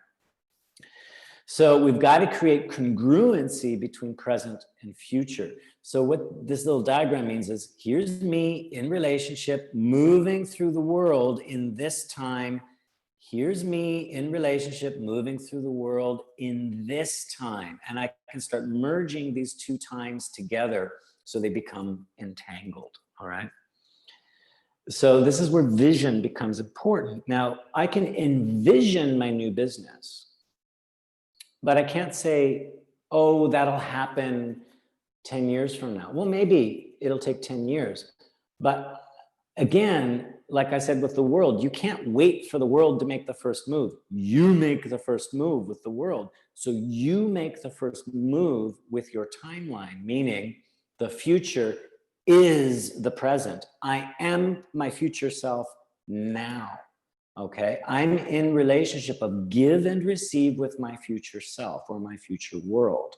So we've got to create congruency between present and future. So what this little diagram means is, here's me in relationship, moving through the world in this time. Here's me in relationship, moving through the world in this time. And I can start merging these two times together so they become entangled, all right? So this is where vision becomes important. Now, I can envision my new business, but I can't say, oh, that'll happen 10 years from now. Well, maybe it'll take 10 years. But again, like I said with the world, you can't wait for the world to make the first move. You make the first move with the world. So you make the first move with your timeline, meaning the future is the present. I am my future self now. Okay, I'm in relationship of give and receive with my future self or my future world.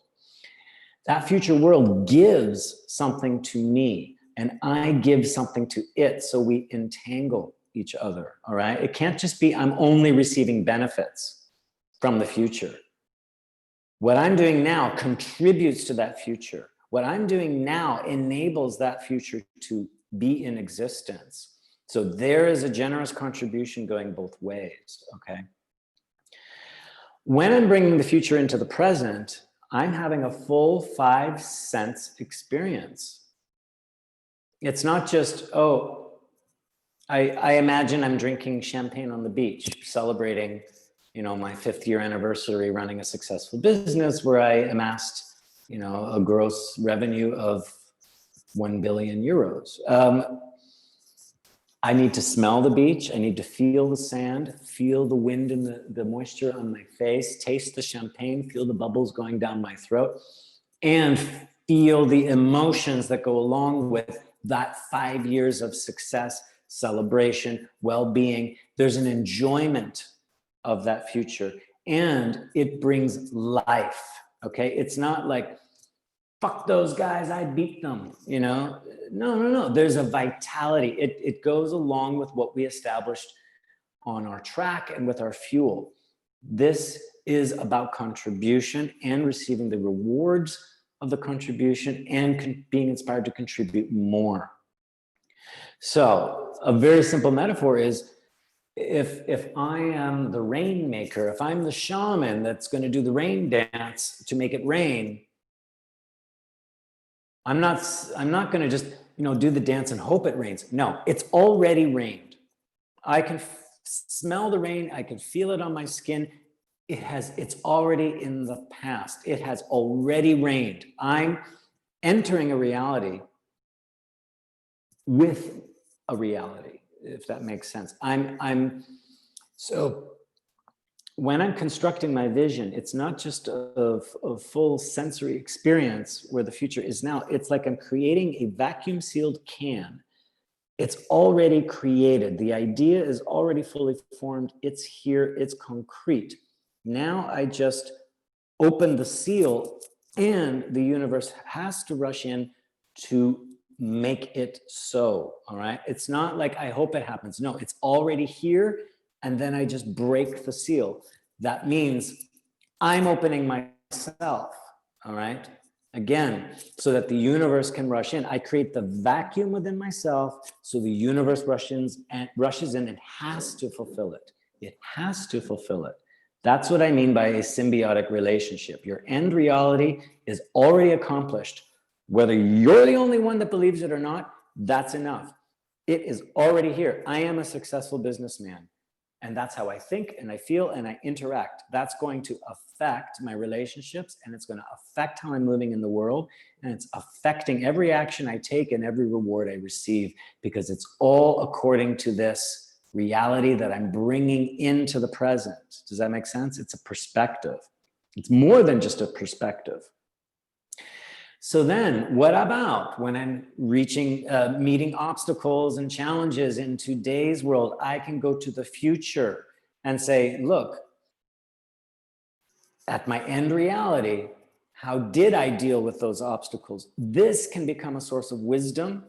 That future world gives something to me and I give something to it, so we entangle each other, all right? It can't just be I'm only receiving benefits from the future. What I'm doing now contributes to that future. What I'm doing now enables that future to be in existence. So there is a generous contribution going both ways, okay? When I'm bringing the future into the present, I'm having a full 5 sense experience. It's not just, oh, I imagine I'm drinking champagne on the beach, celebrating, you know, my 5th year anniversary running a successful business where I amassed, you know, a gross revenue of 1 billion euros. I need to smell the beach. I need to feel the sand, feel the wind and the moisture on my face, taste the champagne, feel the bubbles going down my throat, and feel the emotions that go along with that 5 years of success, celebration, well-being. There's an enjoyment of that future and it brings life, okay? It's not like, fuck those guys, I beat them, you know? No. There's a vitality. It goes along with what we established on our track and with our fuel. This is about contribution and receiving the rewards of the contribution and being inspired to contribute more. So a very simple metaphor is, if I am the rainmaker, if I'm the shaman that's going to do the rain dance to make it rain, I'm not going to just, you know, do the dance and hope it rains. No, it's already rained. I can smell the rain. I can feel it on my skin. It's already in the past. It has already rained. I'm entering a reality with a reality, if that makes sense. So when I'm constructing my vision, it's not just a full sensory experience where the future is now. It's like I'm creating a vacuum sealed can. It's already created. The idea is already fully formed. It's here, it's concrete. Now I just open the seal, and the universe has to rush in to make it so. All right. It's not like I hope it happens. No, it's already here. And then I just break the seal. That means I'm opening myself. All right. Again, so that the universe can rush in. I create the vacuum within myself, so the universe rushes in and has to fulfill it. It has to fulfill it. That's what I mean by a symbiotic relationship. Your end reality is already accomplished. Whether you're the only one that believes it or not, that's enough. It is already here. I am a successful businessman. And that's how I think and I feel and I interact. That's going to affect my relationships, and it's going to affect how I'm living in the world. And it's affecting every action I take and every reward I receive, because it's all according to this reality that I'm bringing into the present. Does that make sense? It's a perspective. It's more than just a perspective. So then what about when I'm meeting obstacles and challenges in today's world? I can go to the future and say, look, at my end reality, how did I deal with those obstacles? This can become a source of wisdom,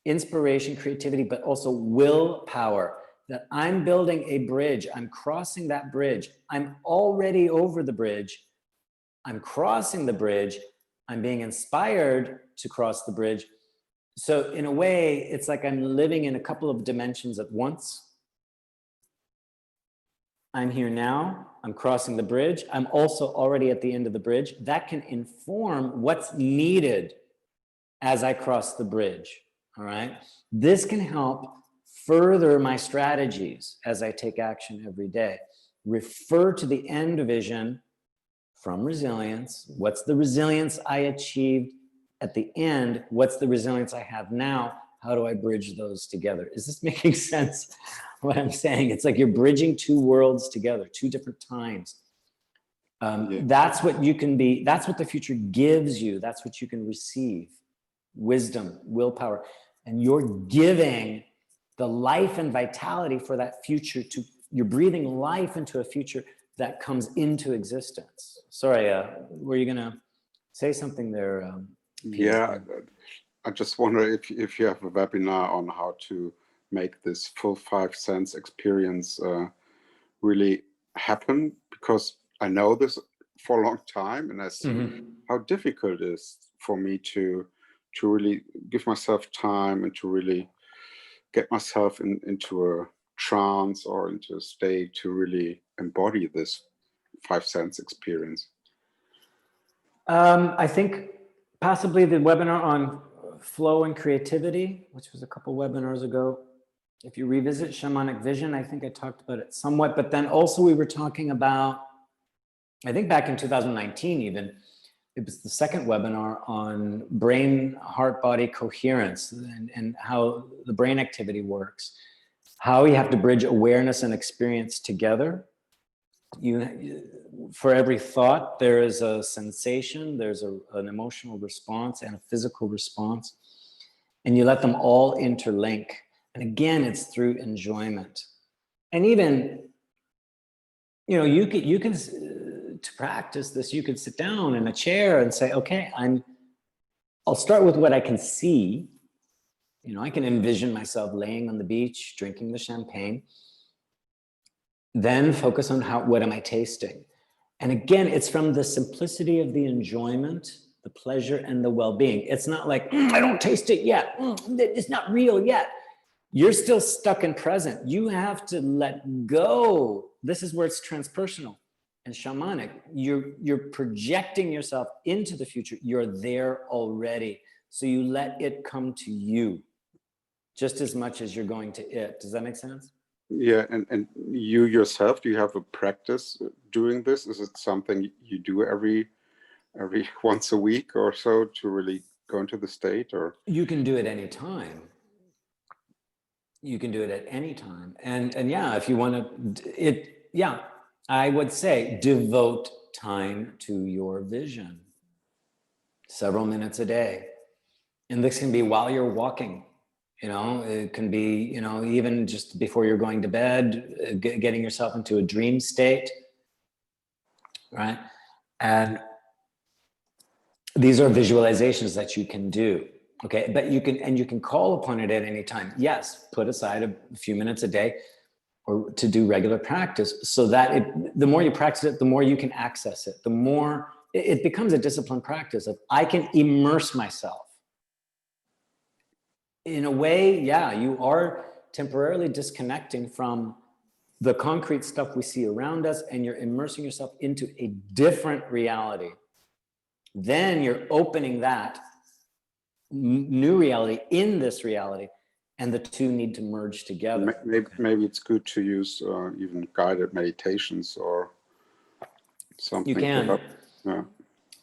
inspiration, creativity, but also willpower. That I'm building a bridge, I'm crossing that bridge, I'm already over the bridge, I'm crossing the bridge, I'm being inspired to cross the bridge. So in a way, it's like I'm living in a couple of dimensions at once. I'm here now, I'm crossing the bridge. I'm also already at the end of the bridge. That can inform what's needed as I cross the bridge, all right? This can help further my strategies as I take action every day. Refer to the end vision from resilience. What's the resilience I achieved at the end? What's the resilience I have now? How do I bridge those together? Is this making sense, what I'm saying? It's like you're bridging two worlds together, two different times. That's what you can be. That's what the future gives you. That's what you can receive. Wisdom, willpower. And you're giving the life and vitality for that future you're breathing life into a future that comes into existence. Sorry, were you gonna say something there? Yeah, I just wonder if you have a webinar on how to make this full 5 sense experience really happen, because I know this for a long time, and I see how difficult it is for me to really give myself time and to really get myself into a trance or into a state to really embody this 5 sense experience. I think possibly the webinar on flow and creativity, which was a couple webinars ago. If you revisit Shamanic Vision, I think I talked about it somewhat, but then also we were talking about, I think back in 2019 even, it was the second webinar on brain, heart, body coherence and how the brain activity works, how you have to bridge awareness and experience together. For every thought, there is a sensation, there's an emotional response and a physical response, and you let them all interlink. And again, it's through enjoyment. And even, you can to practice this, you could sit down in a chair and say, okay, I'll start with what I can see. I can envision myself laying on the beach, drinking the champagne. Then focus on what am I tasting? And again, it's from the simplicity of the enjoyment, the pleasure, and the well-being. It's not like, I don't taste it yet. It's not real yet. You're still stuck in present. You have to let go. This is where it's transpersonal and shamanic. You're projecting yourself into the future. You're there already. So you let it come to you just as much as you're going to it. Does that make sense? Yeah, and you yourself, do you have a practice doing this? Is it something you do every once a week or so to really go into the state? Or you can do it anytime. You can do it at any time. And yeah, if you want to, I would say devote time to your vision. Several minutes a day. And this can be while you're walking. It can be, even just before you're going to bed, getting yourself into a dream state, right? And these are visualizations that you can do. Okay, but you can call upon it at any time. Yes, put aside a few minutes a day or to do regular practice, so that the more you practice it, the more you can access it. The more it becomes a disciplined practice of, I can immerse myself. In a way, yeah, you are temporarily disconnecting from the concrete stuff we see around us, and you're immersing yourself into a different reality. Then you're opening that new reality in this reality, and the two need to merge together. Maybe it's good to use even guided meditations or something. You can, yeah.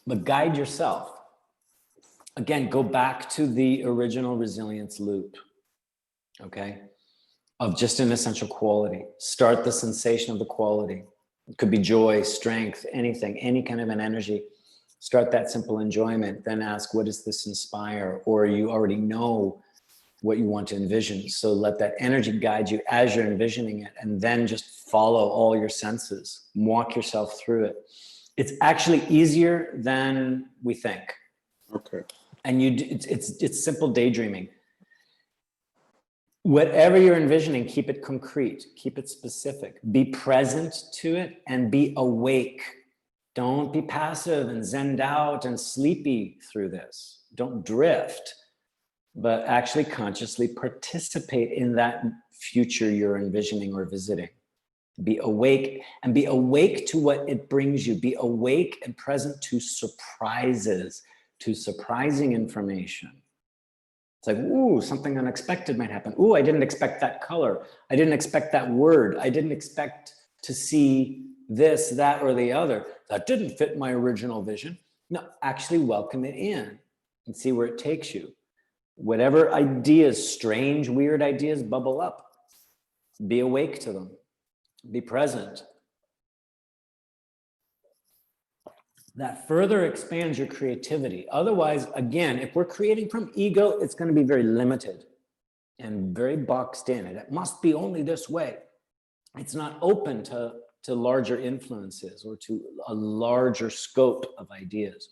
But guide yourself. Again, go back to the original resilience loop, okay, of just an essential quality. Start the sensation of the quality. It could be joy, strength, anything, any kind of an energy. Start that simple enjoyment, then ask, what does this inspire? Or you already know what you want to envision. So let that energy guide you as you're envisioning it, and then just follow all your senses, walk yourself through it. It's actually easier than we think. Okay. And it's simple daydreaming. Whatever you're envisioning, keep it concrete, keep it specific, be present to it, and be awake. Don't be passive and zenned out and sleepy through this. Don't drift, but actually consciously participate in that future you're envisioning or visiting. Be awake, and be awake to what it brings you. Be awake and present to surprises, to surprising information. It's like, ooh, something unexpected might happen. Ooh, I didn't expect that color. I didn't expect that word. I didn't expect to see this, that, or the other. That didn't fit my original vision. No, actually welcome it in and see where it takes you. Whatever ideas, strange, weird ideas bubble up, be awake to them. Be present. That further expands your creativity. Otherwise, again, if we're creating from ego, it's going to be very limited and very boxed in. And it must be only this way. It's not open to larger influences or to a larger scope of ideas.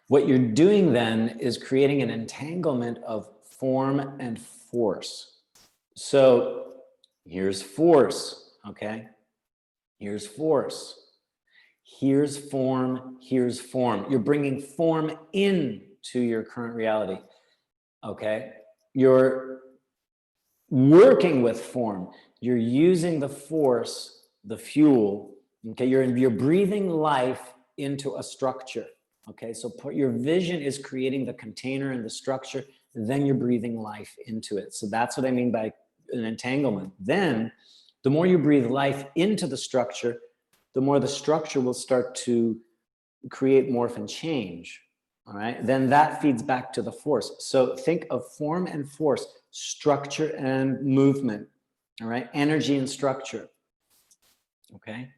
What you're doing then is creating an entanglement of form and force. So here's force, okay? Here's force. Here's form, here's form. You're bringing form into your current reality, okay? You're working with form. You're using the force, the fuel, okay? You're breathing life into a structure, okay? So your vision is creating the container and the structure, then you're breathing life into it. So that's what I mean by an entanglement. Then the more you breathe life into the structure, the more the structure will start to create, morph, and change. All right. Then that feeds back to the force. So think of form and force, structure and movement. All right. Energy and structure. Okay.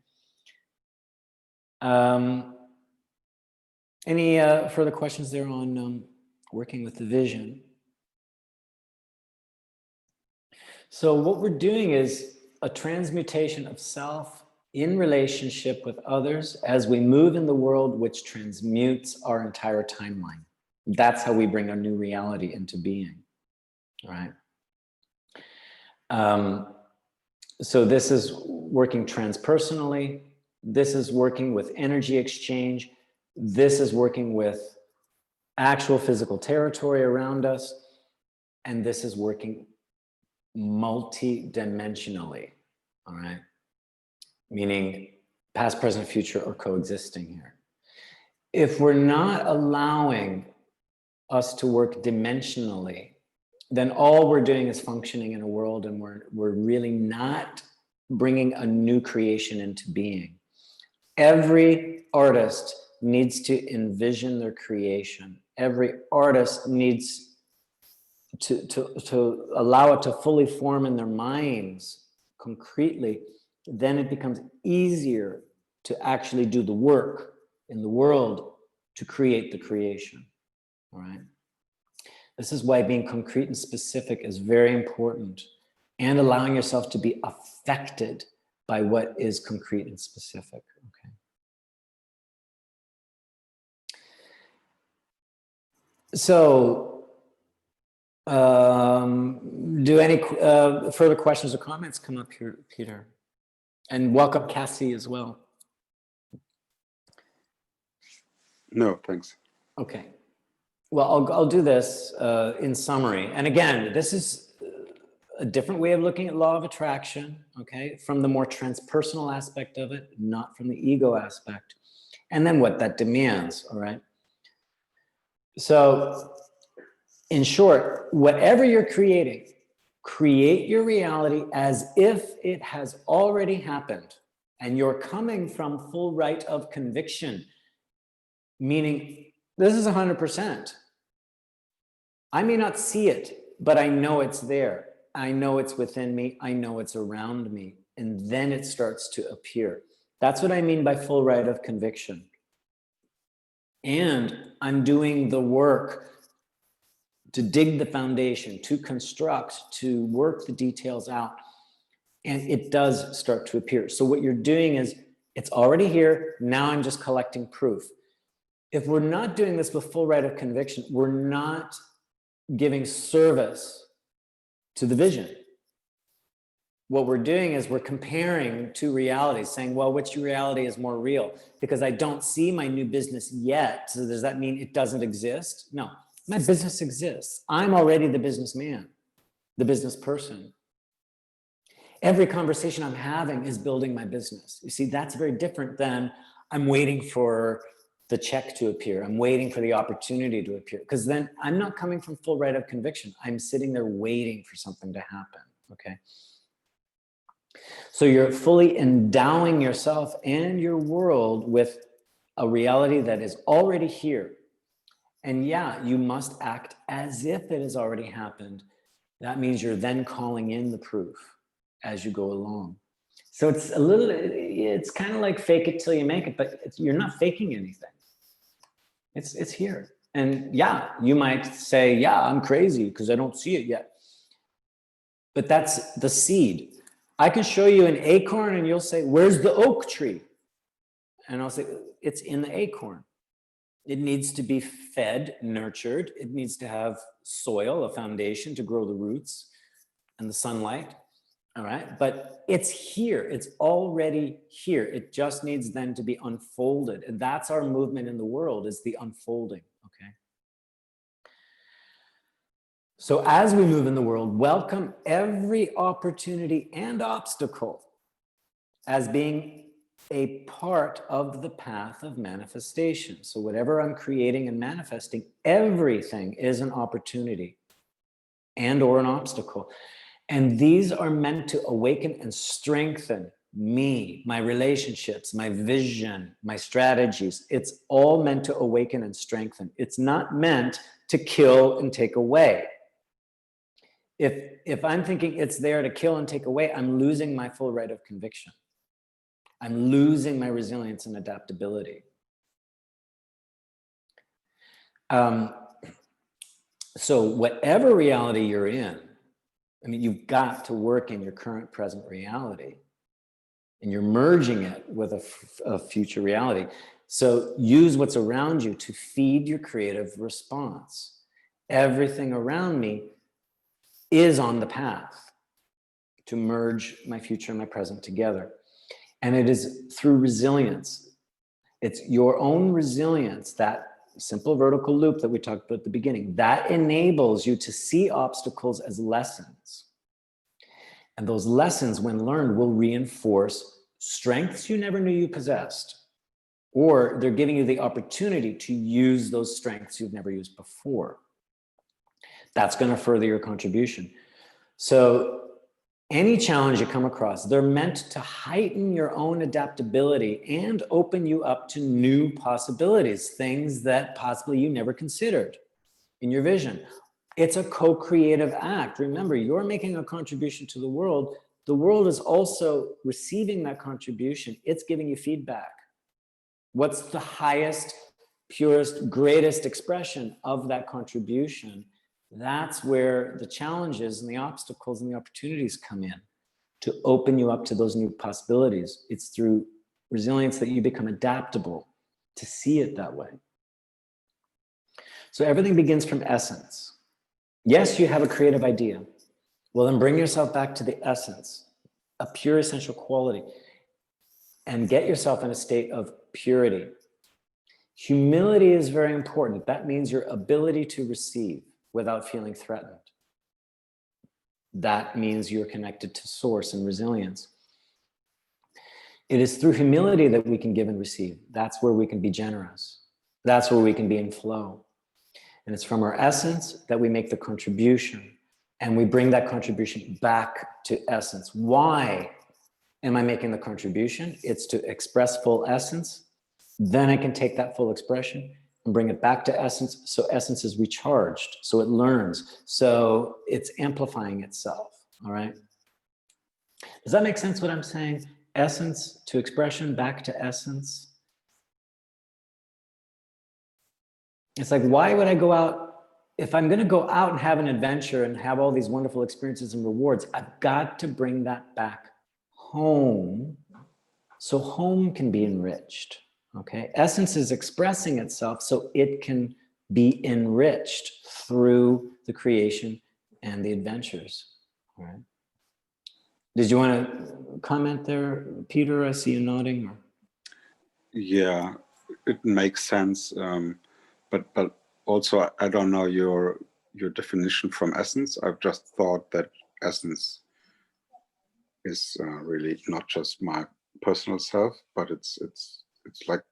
Any further questions there on working with the vision? So what we're doing is a transmutation of self in relationship with others as we move in the world, which transmutes our entire timeline. That's how we bring a new reality into being, right? So this is working transpersonally. This is working with energy exchange. This is working with actual physical territory around us. And this is working multi-dimensionally, all right? Meaning past, present, future are coexisting here. If we're not allowing us to work dimensionally, then all we're doing is functioning in a world, and we're really not bringing a new creation into being. Every artist needs to envision their creation. Every artist needs to allow it to fully form in their minds concretely. Then it becomes easier to actually do the work in the world to create the creation, all right? This is why being concrete and specific is very important, and allowing yourself to be affected by what is concrete and specific. Okay. So, do any further questions or comments come up here, Peter? And welcome Cassie as well. No, thanks. Okay. Well, I'll do this in summary. And again, this is a different way of looking at law of attraction, okay? From the more transpersonal aspect of it, not from the ego aspect. And then what that demands, all right? So, in short, whatever you're creating, create your reality as if it has already happened. And you're coming from full right of conviction, meaning this is 100%. I may not see it, but I know it's there. I know it's within me. I know it's around me. And then it starts to appear. That's what I mean by full right of conviction. And I'm doing the work to dig the foundation, to construct, to work the details out. And it does start to appear. So what you're doing is, it's already here. Now I'm just collecting proof. If we're not doing this with full right of conviction, we're not giving service to the vision. What we're doing is we're comparing two realities, saying, well, which reality is more real? Because I don't see my new business yet. So does that mean it doesn't exist? No, my business exists. I'm already the businessman, the business person. Every conversation I'm having is building my business. You see, that's very different than I'm waiting for the check to appear. I'm waiting for the opportunity to appear, because then I'm not coming from full right of conviction. I'm sitting there waiting for something to happen, okay? So you're fully endowing yourself and your world with a reality that is already here. And yeah, you must act as if it has already happened. That means you're then calling in the proof as you go along. So it's a little, it's kind of like fake it till you make it, but you're not faking anything. It's here. And yeah, you might say, yeah, I'm crazy because I don't see it yet. But that's the seed. I can show you an acorn and you'll say, where's the oak tree? And I'll say, it's in the acorn. It needs to be fed, nurtured. It needs to have soil, a foundation to grow the roots and the sunlight. All right, but it's here. It's already here. It just needs then to be unfolded. And that's our movement in the world, is the unfolding, okay? So as we move in the world, welcome every opportunity and obstacle as being a part of the path of manifestation. So whatever I'm creating and manifesting, everything is an opportunity and or an obstacle. And these are meant to awaken and strengthen me, my relationships, my vision, my strategies. It's all meant to awaken and strengthen. It's not meant to kill and take away. If I'm thinking it's there to kill and take away, I'm losing my full right of conviction. I'm losing my resilience and adaptability. So whatever reality you're in, I mean, you've got to work in your current present reality, and you're merging it with a future reality. So use what's around you to feed your creative response. Everything around me is on the path to merge my future and my present together. And it is through resilience. It's your own resilience, that simple vertical loop that we talked about at the beginning, that enables you to see obstacles as lessons. And those lessons, when learned, will reinforce strengths you never knew you possessed, or they're giving you the opportunity to use those strengths you've never used before. That's going to further your contribution. So any challenge you come across, they're meant to heighten your own adaptability and open you up to new possibilities, things that possibly you never considered in your vision. It's a co-creative act. Remember, you're making a contribution to the world. The world is also receiving that contribution. It's giving you feedback. What's the highest, purest, greatest expression of that contribution? That's where the challenges and the obstacles and the opportunities come in, to open you up to those new possibilities. It's through resilience that you become adaptable to see it that way. So everything begins from essence. Yes, you have a creative idea. Well, then bring yourself back to the essence, a pure essential quality, and get yourself in a state of purity. Humility is very important. That means your ability to receive without feeling threatened. That means you're connected to source and resilience. It is through humility that we can give and receive. That's where we can be generous. That's where we can be in flow. And it's from our essence that we make the contribution, and we bring that contribution back to essence. Why am I making the contribution? It's to express full essence. Then I can take that full expression and bring it back to essence. So essence is recharged. So it learns. So it's amplifying itself. All right. Does that make sense what I'm saying? Essence to expression, back to essence. It's like, why would I go out? If I'm going to go out and have an adventure and have all these wonderful experiences and rewards, I've got to bring that back home so home can be enriched. Okay. Essence is expressing itself so it can be enriched through the creation and the adventures. All right. Did you want to comment there, Peter? I see you nodding. Or? Yeah, it makes sense. But also, I don't know your definition from essence. I've just thought that essence is really not just my personal self, but it's like,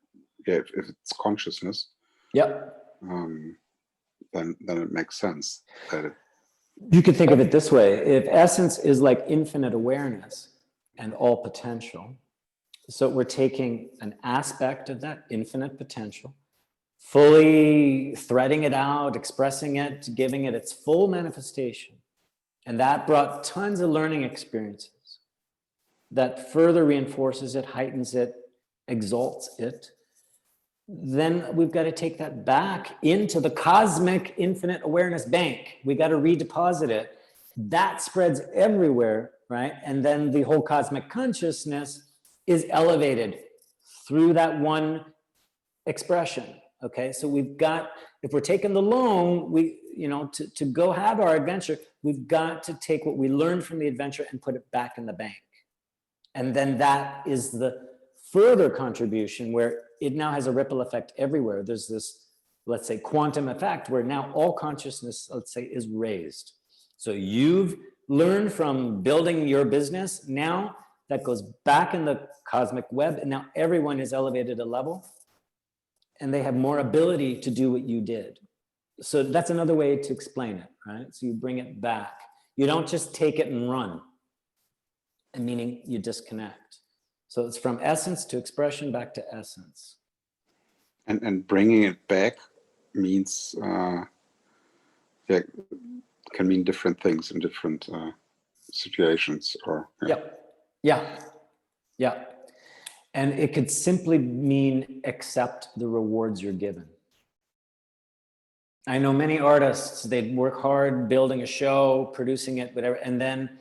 yeah, if it's consciousness. Yep. Then it makes sense that it. You could think of it this way: if essence is like infinite awareness and all potential, so we're taking an aspect of that infinite potential, fully threading it out, expressing it, giving it its full manifestation. And that brought tons of learning experiences that further reinforces it, heightens it, exalts it. Then we've got to take that back into the cosmic infinite awareness bank. We got to redeposit it. That spreads everywhere, right? And then the whole cosmic consciousness is elevated through that one expression. Okay, so we've got, if we're taking the loan, to go have our adventure, we've got to take what we learned from the adventure and put it back in the bank. And then that is the further contribution where it now has a ripple effect everywhere. There's this, let's say, quantum effect where now all consciousness, let's say, is raised. So you've learned from building your business. Now that goes back in the cosmic web, and now everyone is elevated a level and they have more ability to do what you did. So that's another way to explain it, right? So you bring it back. You don't just take it and run, and meaning you disconnect. So it's from essence to expression back to essence. And bringing it back means, yeah, can mean different things in different situations. Or Yeah. And it could simply mean accept the rewards you're given. I know many artists, they work hard building a show, producing it, whatever, and then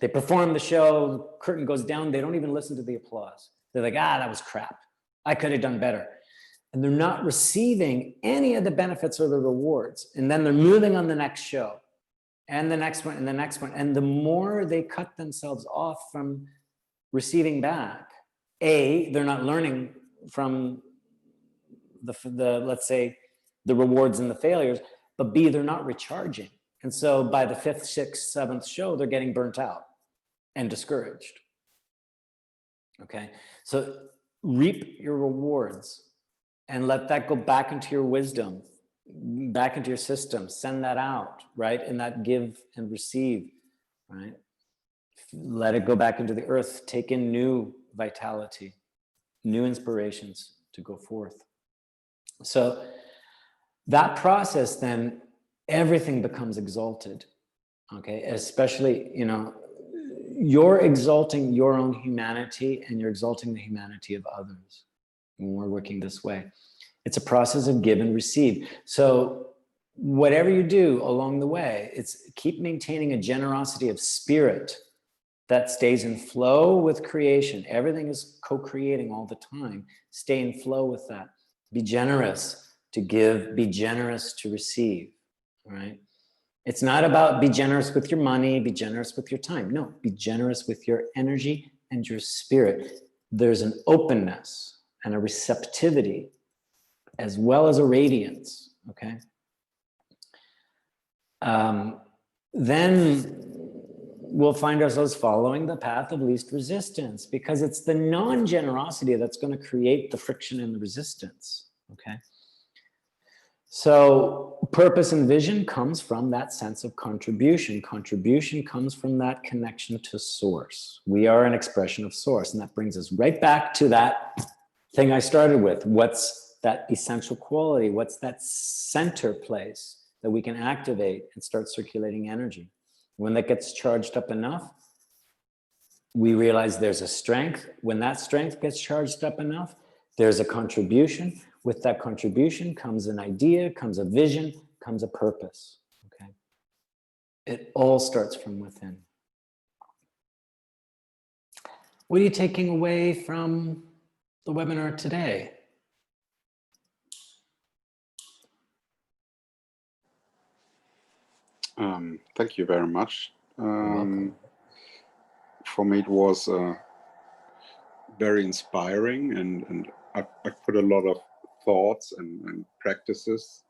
they perform the show, curtain goes down, they don't even listen to the applause. They're like, that was crap. I could have done better. And they're not receiving any of the benefits or the rewards. And then they're moving on the next show and the next one and the next one. And the more they cut themselves off from receiving back, A, they're not learning from the let's say, the rewards and the failures, but B, they're not recharging. And so by the 5th, 6th, 7th show, they're getting burnt out and discouraged. Okay, so reap your rewards and let that go back into your wisdom, back into your system, send that out, right? And that give and receive, right? Let it go back into the earth, take in new vitality, new inspirations to go forth. So that process, then everything becomes exalted, okay? Especially, you're exalting your own humanity and you're exalting the humanity of others when we're working this way. It's a process of give and receive. So whatever you do along the way, it's keep maintaining a generosity of spirit that stays in flow with creation. Everything is co-creating all the time. Stay in flow with that. Be generous to give, be generous to receive, all right? It's not about be generous with your money, be generous with your time. No, be generous with your energy and your spirit. There's an openness and a receptivity as well as a radiance, okay? Then we'll find ourselves following the path of least resistance, because it's the non-generosity that's going to create the friction and the resistance, okay? So purpose and vision comes from that sense of contribution. Contribution comes from that connection to source. We are an expression of source, and that brings us right back to that thing I started with. What's that essential quality? What's that center place that we can activate and start circulating energy? When that gets charged up enough, we realize there's a strength. When that strength gets charged up enough, there's a contribution. With that contribution comes an idea, comes a vision, comes a purpose, okay? It all starts from within. What are you taking away from the webinar today? Thank you very much. You're welcome. For me, it was very inspiring, and I put a lot of thoughts and practices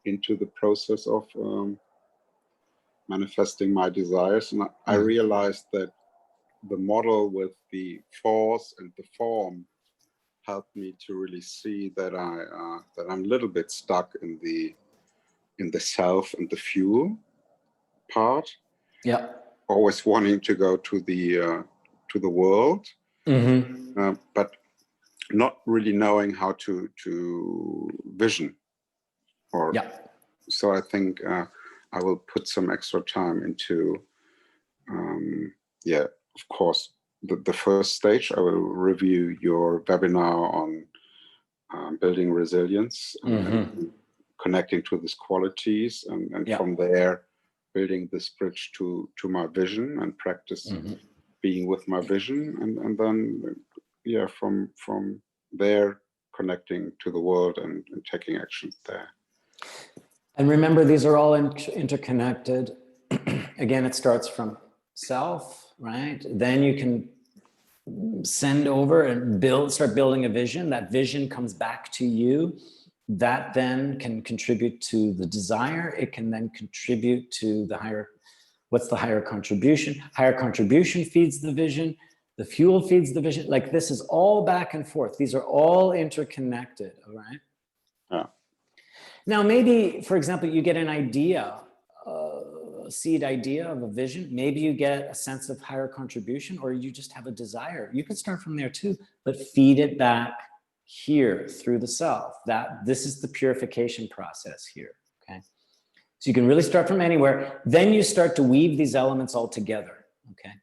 into the process of manifesting my desires. And I realized that the model with the force and the form helped me to really see that I'm a little bit stuck in the self and the fuel part. Yeah. Always wanting to go to the world, but not really knowing how to vision. Or so I think I will put some extra time into of course the first stage. I will review your webinar on building resilience and connecting to these qualities, and from there building this bridge to my vision and practice being with my vision, and then from there connecting to the world and taking action there. And remember, these are all interconnected. Again, it starts from self, right? Then you can send over and start building a vision. That vision comes back to you. That then can contribute to the desire. It can then contribute to the higher, what's the higher contribution? Higher contribution feeds the vision. The fuel feeds the vision. Like, this is all back and forth. These are all interconnected, all right? Yeah. Now, maybe, for example, you get an idea, a seed idea of a vision. Maybe you get a sense of higher contribution, or you just have a desire. You can start from there too, but feed it back here through the self. This is the purification process here, okay? So you can really start from anywhere. Then you start to weave these elements all together, okay?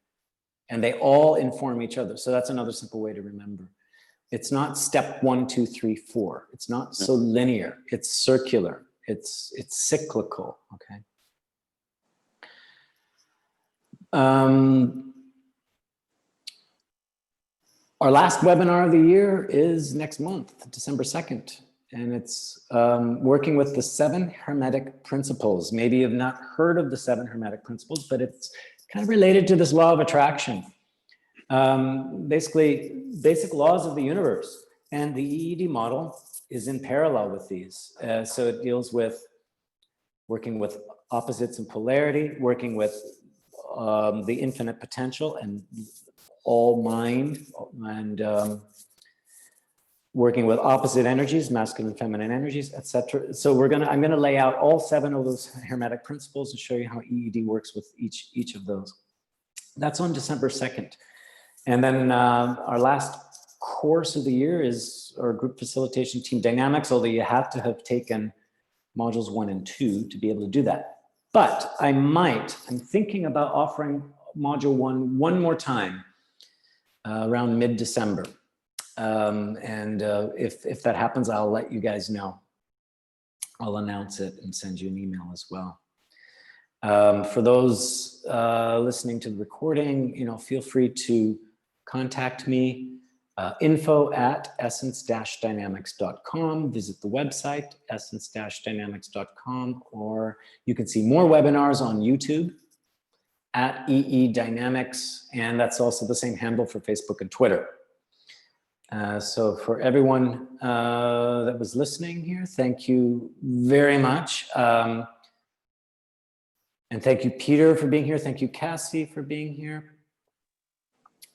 And they all inform each other. So that's another simple way to remember. It's not step 1, 2, 3, 4. It's not so linear. It's circular. It's cyclical, okay? Our last webinar of the year is next month, December 2nd. And it's working with the 7 Hermetic principles. Maybe you've not heard of the 7 Hermetic principles, but it's kind of related to this law of attraction. Basically, basic laws of the universe. And the EED model is in parallel with these. So it deals with working with opposites and polarity, working with the infinite potential and all mind, and working with opposite energies, masculine and feminine energies, etc. So I'm gonna lay out all 7 of those Hermetic principles and show you how EED works with each of those. That's on December 2nd. And then our last course of the year is our group facilitation team dynamics, although you have to have taken modules 1 and 2 to be able to do that. But I'm thinking about offering module 1 one more time around mid-December. If that happens, I'll let you guys know. I'll announce it and send you an email as well. For those listening to the recording, feel free to contact me. info@essence-dynamics.com. Visit the website, essence-dynamics.com, or you can see more webinars on YouTube at EE Dynamics, and that's also the same handle for Facebook and Twitter. So for everyone that was listening here, thank you very much. And thank you, Peter, for being here. Thank you, Cassie, for being here.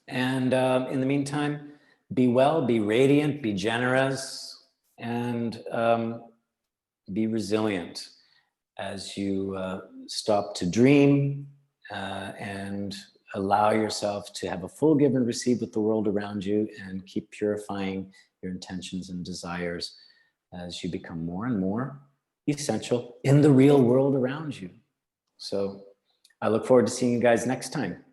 And in the meantime, be well, be radiant, be generous, and be resilient as you stop to dream and allow yourself to have a full give and receive with the world around you, and keep purifying your intentions and desires as you become more and more essential in the real world around you. So I look forward to seeing you guys next time.